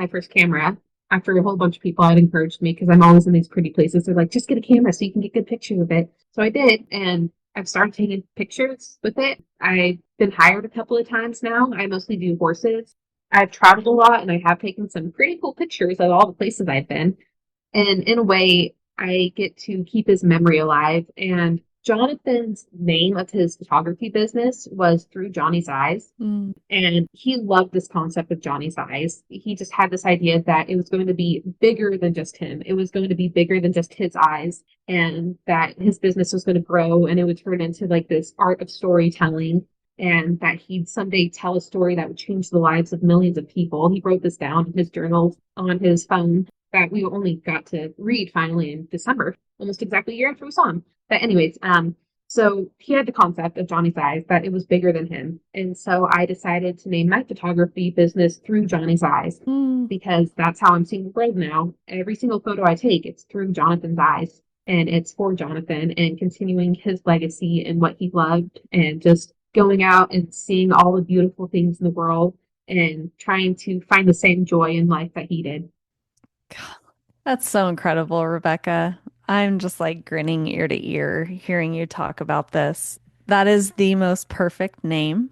first camera, after a whole bunch of people had encouraged me because I'm always in these pretty places. They're like, just get a camera so you can get good pictures of it. So I did, and I've started taking pictures with it. I've been hired a couple of times now. I mostly do horses. I've traveled a lot, and I have taken some pretty cool pictures of all the places I've been. And in a way, I get to keep his memory alive. And Jonathan's name of his photography business was Through Johnny's Eyes. Mm. And he loved this concept of Johnny's Eyes. He just had this idea that it was going to be bigger than just him. It was going to be bigger than just his eyes, and that his business was going to grow and it would turn into like this art of storytelling, and that he'd someday tell a story that would change the lives of millions of people. He wrote this down in his journals on his phone that we only got to read finally in December, almost exactly a year after we saw him. But anyways, So he had the concept of Johnny's eyes that it was bigger than him. And so I decided to name my photography business through Johnny's eyes Mm. because that's how I'm seeing the world now. Every single photo I take, it's through Jonathan's eyes and it's for Jonathan and continuing his legacy and what he loved and just going out and seeing all the beautiful things in the world and trying to find the same joy in life that he did. God, that's so incredible, Rebecca. I'm just like grinning ear to ear hearing you talk about this. That is the most perfect name.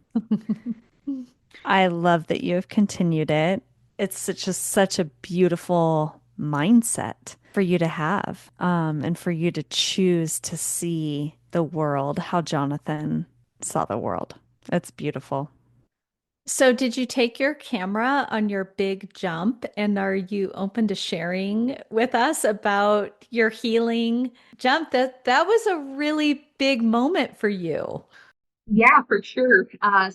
I love that you have continued it. It's such a beautiful mindset for you to have, and for you to choose to see the world how Jonathan saw the world. It's beautiful. So, did you take your camera on your big jump? And are you open to sharing with us about your healing jump? That was a really big moment for you. Yeah, for sure.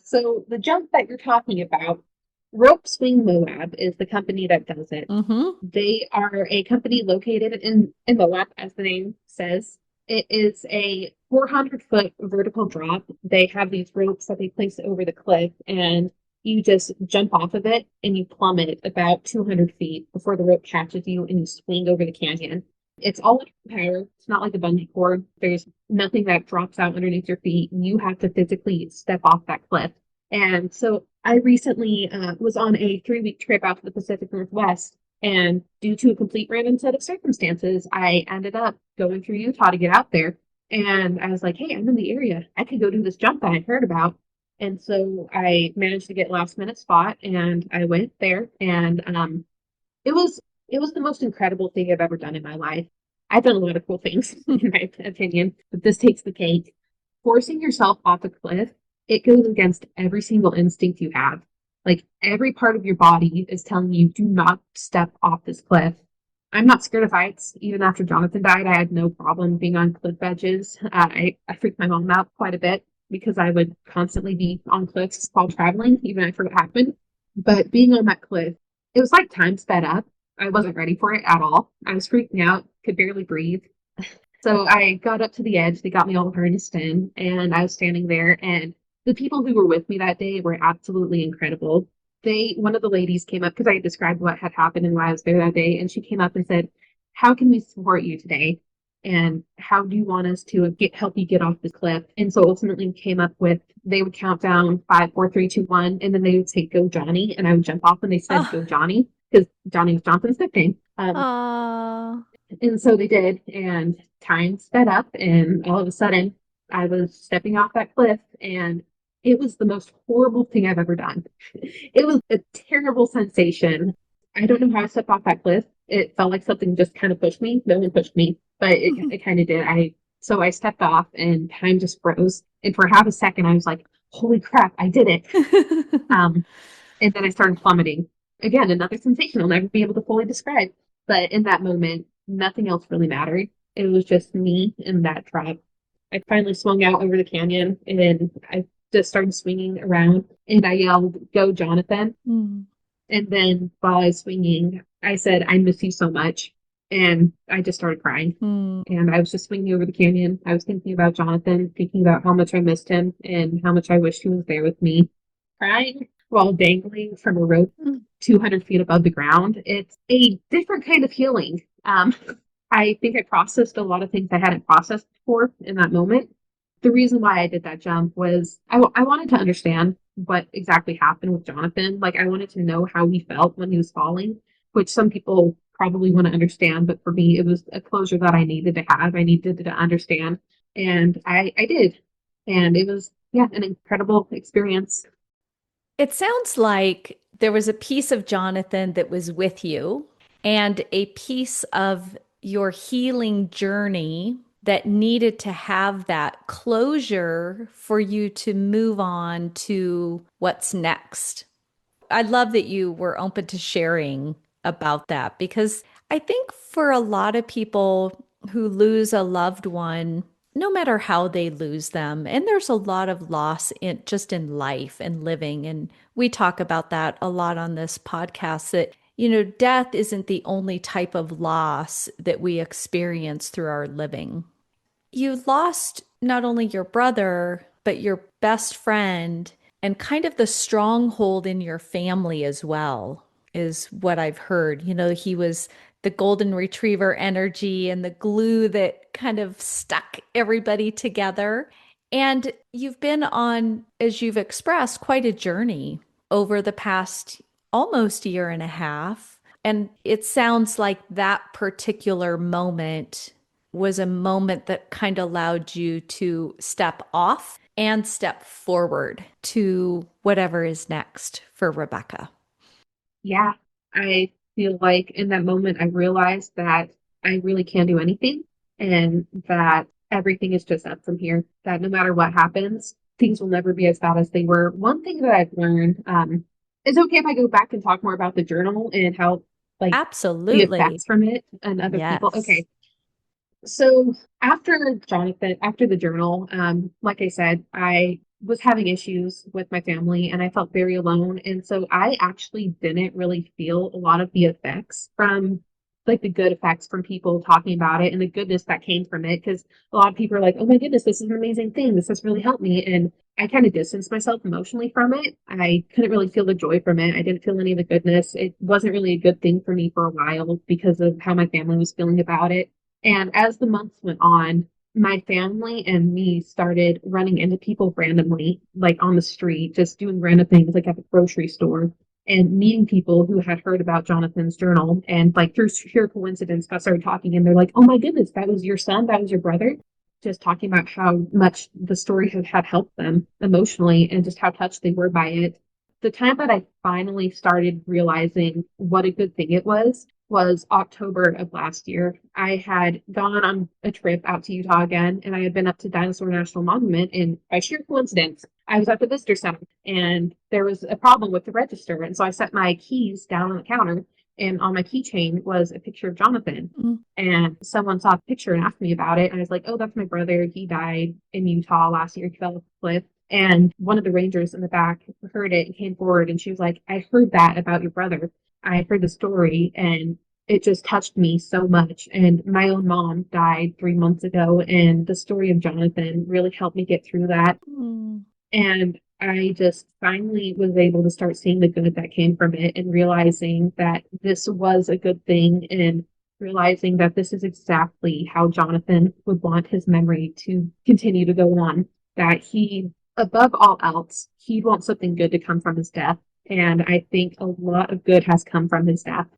So the jump that you're talking about, Rope Swing Moab is the company that does it. Mm-hmm. They are a company located in Moab, as the name says. It is a 400-foot vertical drop. They have these ropes that they place over the cliff, and you just jump off of it and you plummet about 200 feet before the rope catches you and you swing over the canyon. It's all in power. It's not like a bungee cord. There's nothing that drops out underneath your feet. You have to physically step off that cliff. And so I recently was on a 3-week trip out to the Pacific Northwest. And due to a complete random set of circumstances, I ended up going through Utah to get out there. And I was like, hey, I'm in the area. I could go do this jump that I heard about. And so I managed to get last minute spot and I went there and it was it was the most incredible thing I've ever done in my life. I've done a lot of cool things, in my opinion, but this takes the cake. Forcing yourself off a cliff, it goes against every single instinct you have. Like every part of your body is telling you, do not step off this cliff. I'm not scared of heights. Even after Jonathan died, I had no problem being on cliff edges. I freaked my mom out quite a bit because I would constantly be on cliffs while traveling, even after what happened. But being on that cliff, it was like time sped up. I wasn't ready for it at all. I was freaking out, could barely breathe. So I got up to the edge. They got me all harnessed in, and I was standing there. And the people who were with me that day were absolutely incredible. One of the ladies came up because I described what had happened and why I was there that day, and she came up and said, "How can we support you today? And how do you want us to help you get off the cliff?" And so ultimately we came up with they would count down 5, 4, 3, 2, 1, and then they would say "Go Johnny," and I would jump off when they said Oh, "Go Johnny" because Johnny was Johnson's nickname. Oh, And so they did, and time sped up, and all of a sudden, I was stepping off that cliff, and it was the most horrible thing I've ever done. It was a terrible sensation. I don't know how I stepped off that cliff. It felt like something just kind of pushed me. No one pushed me, but it kind of did. I stepped off, and time just froze. And for half a second, I was like, "Holy crap, I did it!" Um, and then I started plummeting. Again, another sensation I'll never be able to fully describe. But in that moment, nothing else really mattered. It was just me and that drop. I finally swung out over the canyon and I just started swinging around and I yelled, "Go, Jonathan." mm, And then while I was swinging, I said, "I miss you so much." And I just started crying. mm. And I was just swinging over the canyon. I was thinking about Jonathan, thinking about how much I missed him and how much I wished he was there with me. Crying while dangling from a rope 200 feet above the ground. It's a different kind of healing. I think I processed a lot of things I hadn't processed before in that moment. The reason why I did that jump was I wanted to understand what exactly happened with Jonathan. Like, I wanted to know how he felt when he was falling, which some people probably want to understand. But for me, it was a closure that I needed to have. I needed to understand. And I did. And it was, yeah, an incredible experience. it sounds like there was a piece of Jonathan that was with you and a piece of your healing journey that needed to have that closure for you to move on to what's next. I love that you were open to sharing about that because I think for a lot of people who lose a loved one, no matter how they lose them, and there's a lot of loss in just in life and living, and we talk about that a lot on this podcast that death isn't the only type of loss that we experience through our living. you lost not only your brother, but your best friend and kind of the stronghold in your family as well, is what I've heard. He was the golden retriever energy and the glue that kind of stuck everybody together. And you've been on, as you've expressed, quite a journey over the past almost year and a half. And it sounds like that particular moment was a moment that kind of allowed you to step off and step forward to whatever is next for Rebecca. Yeah, I feel like in that moment I realized that I really can't do anything and that everything is just up from here. That no matter what happens, things will never be as bad as they were. One thing that I've learned, is it okay if I go back and talk more about the journal and how like the Absolutely. effects from it and other people? Yes. Okay. So after the journal, like I said, I was having issues with my family and I felt very alone. And so I actually didn't really feel a lot of the effects from like the good effects from people talking about it and the goodness that came from it. Because a lot of people are like, oh my goodness, this is an amazing thing. This has really helped me. And I kind of distanced myself emotionally from it. I couldn't really feel the joy from it. I didn't feel any of the goodness. It wasn't really a good thing for me for a while because of how my family was feeling about it. And as the months went on, my family and me started running into people randomly, like on the street, just doing random things, like at the grocery store, and meeting people who had heard about Jonathan's journal. And like through sheer coincidence, got started talking, and they're like, "Oh my goodness, that was your son, that was your brother." Just talking about how much the story had helped them emotionally and just how touched they were by it. The time that I finally started realizing what a good thing it was October of last year. I had gone on a trip out to Utah again, and I had been up to Dinosaur National Monument. And by sheer coincidence, I was at the visitor center, and there was a problem with the register. And so I set my keys down on the counter, and on my keychain was a picture of Jonathan. Mm. And someone saw a picture and asked me about it. And I was like, oh, that's my brother. He died in Utah last year. He fell off a cliff. And one of the rangers in the back heard it and came forward and she was like, I heard that about your brother. I heard the story and it just touched me so much. And my own mom died 3 months ago, and the story of Jonathan really helped me get through that. Mm. And I just finally was able to start seeing the good that came from it and realizing that this was a good thing and realizing that this is exactly how Jonathan would want his memory to continue to go on. That he, above all else, he'd want something good to come from his death. And I think a lot of good has come from his death.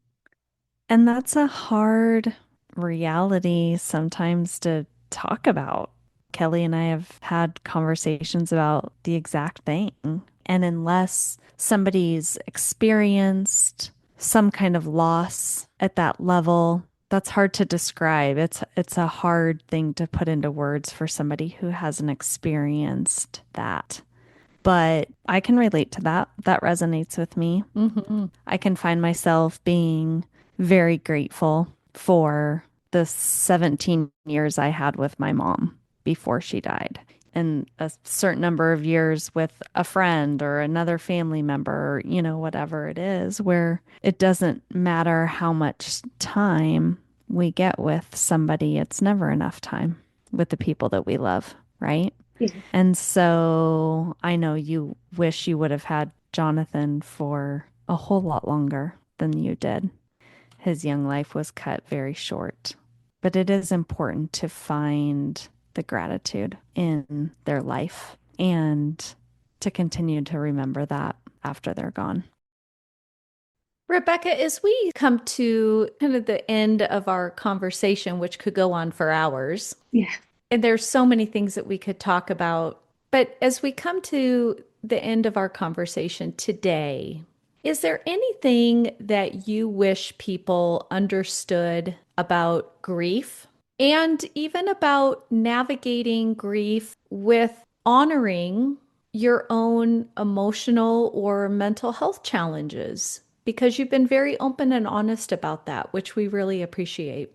And that's a hard reality sometimes to talk about. Kelly and I have had conversations about the exact thing. And unless somebody's experienced some kind of loss at that level, that's hard to describe. It's a hard thing to put into words for somebody who hasn't experienced that. But I can relate to that. That resonates with me. Hmm. I can find myself being very grateful for the 17 years I had with my mom before she died, and a certain number of years with a friend or another family member, or, whatever it is, where it doesn't matter how much time we get with somebody, it's never enough time with the people that we love, right? Yeah. And so I know you wish you would have had Jonathan for a whole lot longer than you did. His young life was cut very short. But it is important to find the gratitude in their life and to continue to remember that after they're gone. Rebecca, as we come to kind of the end of our conversation, which could go on for hours, Yeah. and there's so many things that we could talk about, but as we come to the end of our conversation today, is there anything that you wish people understood about grief and even about navigating grief with honoring your own emotional or mental health challenges? Because you've been very open and honest about that, which we really appreciate.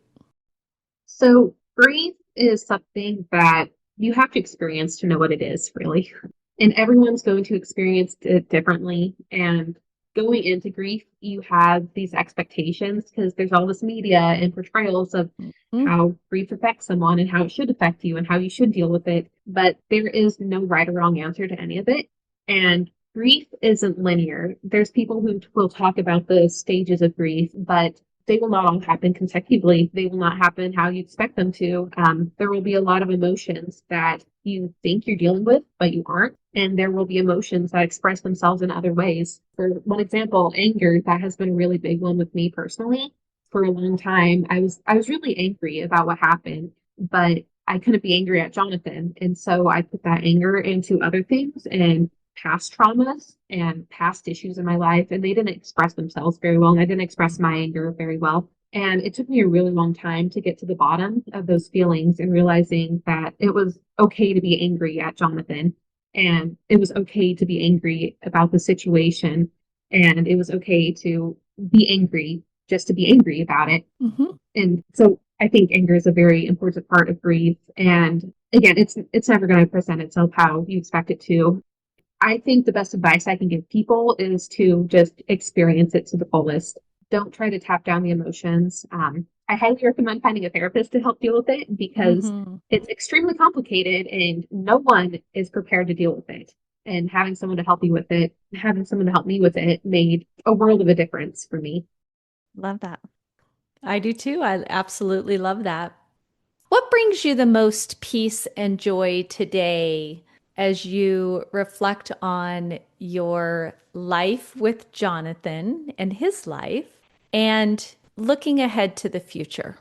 So grief is something that you have to experience to know what it is, really. And everyone's going to experience it differently. And going into grief, you have these expectations because there's all this media and portrayals of Mm, how grief affects someone and how it should affect you and how you should deal with it. But there is no right or wrong answer to any of it. And grief isn't linear. There's people who will talk about the stages of grief, but they will not all happen consecutively. They will not happen how you expect them to. There will be a lot of emotions that you think you're dealing with, but you aren't. And there will be emotions that express themselves in other ways. For one example, anger, that has been a really big one with me personally. For a long time, I was really angry about what happened, but I couldn't be angry at Jonathan. And so I put that anger into other things and past traumas and past issues in my life, and they didn't express themselves very well, and I didn't express my anger very well. And it took me a really long time to get to the bottom of those feelings and realizing that it was okay to be angry at Jonathan, and it was okay to be angry about the situation, and it was okay to be angry just to be angry about it. mhm. And so I think anger is a very important part of grief. And again, it's never going to present itself how you expect it to. I think the best advice I can give people is to just experience it to the fullest. Don't try to tap down the emotions. I highly recommend finding a therapist to help deal with it because Mhm. it's extremely complicated and no one is prepared to deal with it. And having someone to help you with it, having someone to help me with it made a world of a difference for me. Love that. I do too. I absolutely love that. What brings you the most peace and joy today as you reflect on your life with Jonathan and his life and looking ahead to the future?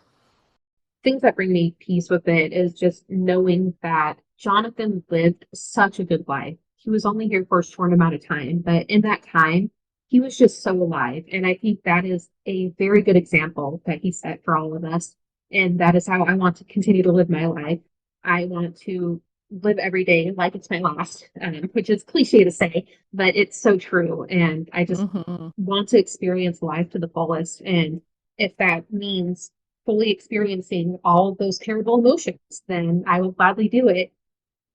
Things that bring me peace with it is just knowing that Jonathan lived such a good life. He was only here for a short amount of time, but in that time, he was just so alive. And I think that is a very good example that he set for all of us. And that is how I want to continue to live my life. I want to live every day like it's my last, which is cliche to say, but it's so true. And I just Hmm. want to experience life to the fullest. And if that means fully experiencing all of those terrible emotions, then I will gladly do it.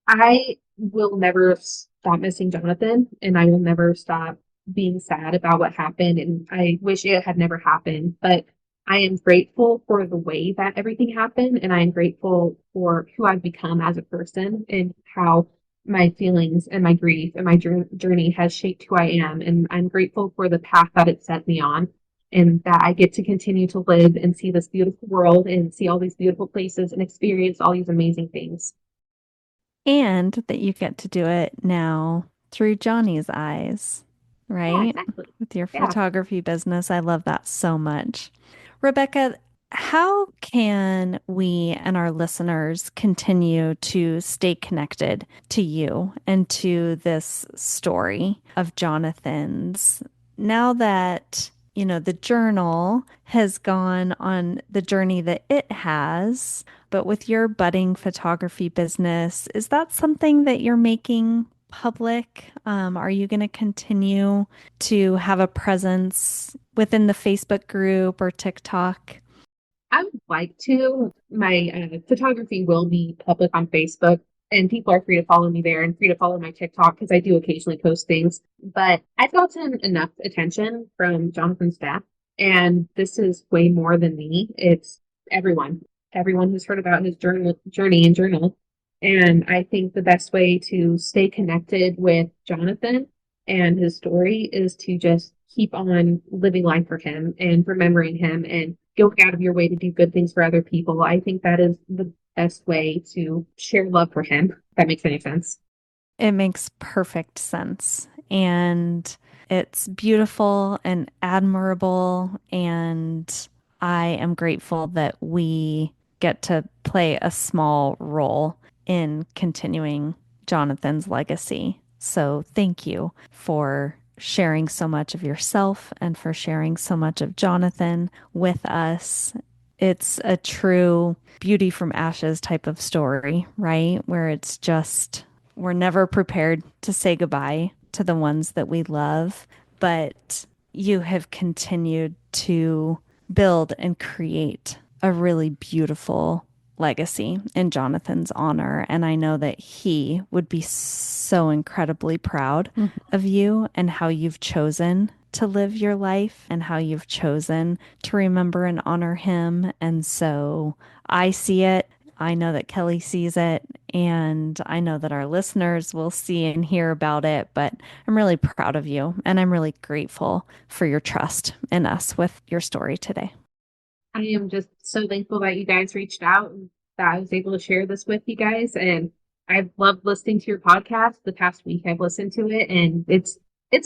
I will never stop missing Jonathan, and I will never stop being sad about what happened. And I wish it had never happened, but I am grateful for the way that everything happened, and I am grateful for who I've become as a person and how my feelings and my grief and my journey has shaped who I am. And I'm grateful for the path that it set me on, and that I get to continue to live and see this beautiful world and see all these beautiful places and experience all these amazing things. And that you get to do it now through Johnny's eyes, Yeah, right? exactly. With your Yeah. photography business. I love that so much. Rebecca, how can we and our listeners continue to stay connected to you and to this story of Jonathan's now that, the journal has gone on the journey that it has, but with your budding photography business, is that something that you're making public? Are you going to continue to have a presence within the Facebook group or TikTok? I would like to. My photography will be public on Facebook, and people are free to follow me there and free to follow my TikTok because I do occasionally post things. But I've gotten enough attention from Jonathan's death, and this is way more than me. It's everyone, everyone who's heard about his journey and journal. And I think the best way to stay connected with Jonathan and his story is to just keep on living life for him and remembering him and going out of your way to do good things for other people. I think that is the best way to share love for him. If that makes any sense. It makes perfect sense. And it's beautiful and admirable. And I am grateful that we get to play a small role in continuing Jonathan's legacy. So thank you for sharing so much of yourself and for sharing so much of Jonathan with us. It's a true beauty from ashes type of story, right? Where it's just, we're never prepared to say goodbye to the ones that we love, but you have continued to build and create a really beautiful legacy in Jonathan's honor. And I know that he would be so incredibly proud Mhm. of you and how you've chosen to live your life and how you've chosen to remember and honor him. And so I see it. I know that Kelly sees it, and I know that our listeners will see and hear about it. But I'm really proud of you, and I'm really grateful for your trust in us with your story today. I am just so thankful that you guys reached out and that I was able to share this with you guys. And I've loved listening to your podcast. The past week I've listened to it, and it's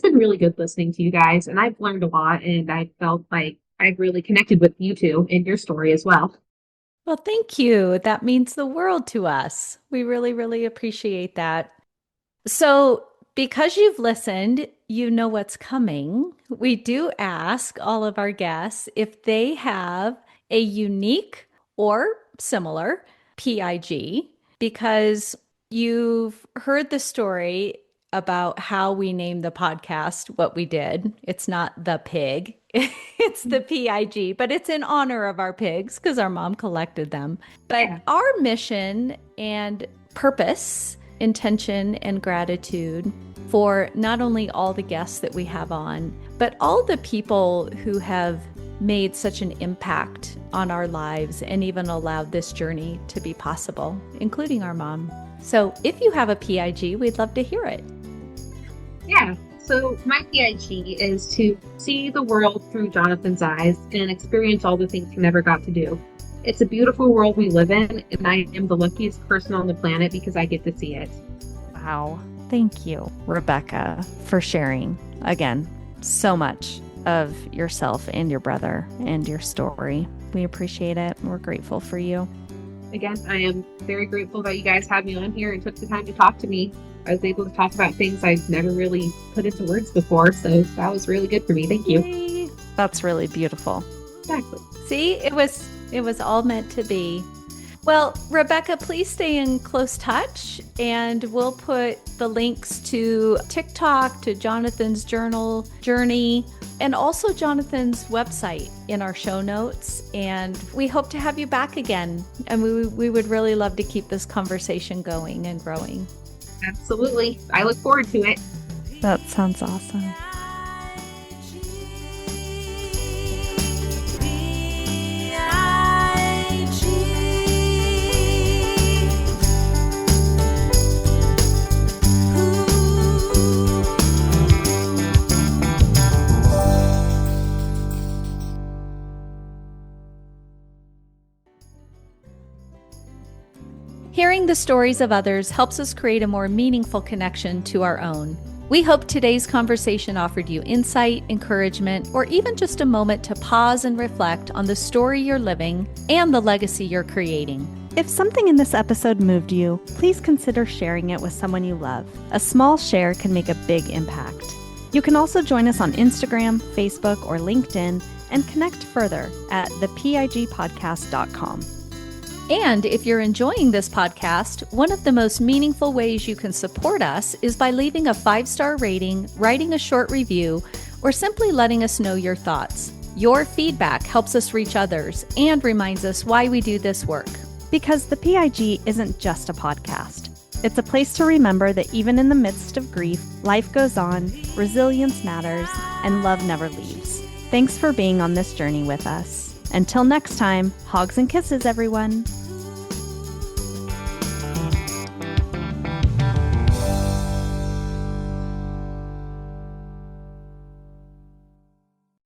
been really good listening to you guys. And I've learned a lot, and I felt like I've really connected with you two and your story as well. Well, thank you. That means the world to us. We really, really appreciate that. So, because you've listened, you know what's coming. We do ask all of our guests if they have a unique or similar PIG, because you've heard the story about how we named the podcast what we did. It's not the pig, it's the PIG, but it's in honor of our pigs because our mom collected them. But Yeah. our mission and purpose, intention, and gratitude for not only all the guests that we have on, but all the people who have made such an impact on our lives and even allowed this journey to be possible, including our mom. So if you have a PIG, we'd love to hear it. Yeah. So my PIG is to see the world through Jonathan's eyes and experience all the things he never got to do. It's a beautiful world we live in, and I am the luckiest person on the planet because I get to see it. Wow. Thank you, Rebecca, for sharing again so much of yourself and your brother and your story. We appreciate it. We're grateful for you. Again, I am very grateful that you guys had me on here and took the time to talk to me. I was able to talk about things I've never really put into words before, so that was really good for me. Thank you. Yay. That's really beautiful. Exactly. See, it was all meant to be. Well, Rebecca, please stay in close touch, and we'll put the links to TikTok, to Jonathan's journey, and also Jonathan's website in our show notes. And we hope to have you back again. And we would really love to keep this conversation going and growing. Absolutely. I look forward to it. That sounds awesome. Hearing the stories of others helps us create a more meaningful connection to our own. We hope today's conversation offered you insight, encouragement, or even just a moment to pause and reflect on the story you're living and the legacy you're creating. If something in this episode moved you, please consider sharing it with someone you love. A small share can make a big impact. You can also join us on Instagram, Facebook, or LinkedIn and connect further at thepigpodcast.com. And if you're enjoying this podcast, one of the most meaningful ways you can support us is by leaving a 5-star rating, writing a short review, or simply letting us know your thoughts. Your feedback helps us reach others and reminds us why we do this work. Because the PIG isn't just a podcast. It's a place to remember that even in the midst of grief, life goes on, resilience matters, and love never leaves. Thanks for being on this journey with us. Until next time, hugs and kisses, everyone.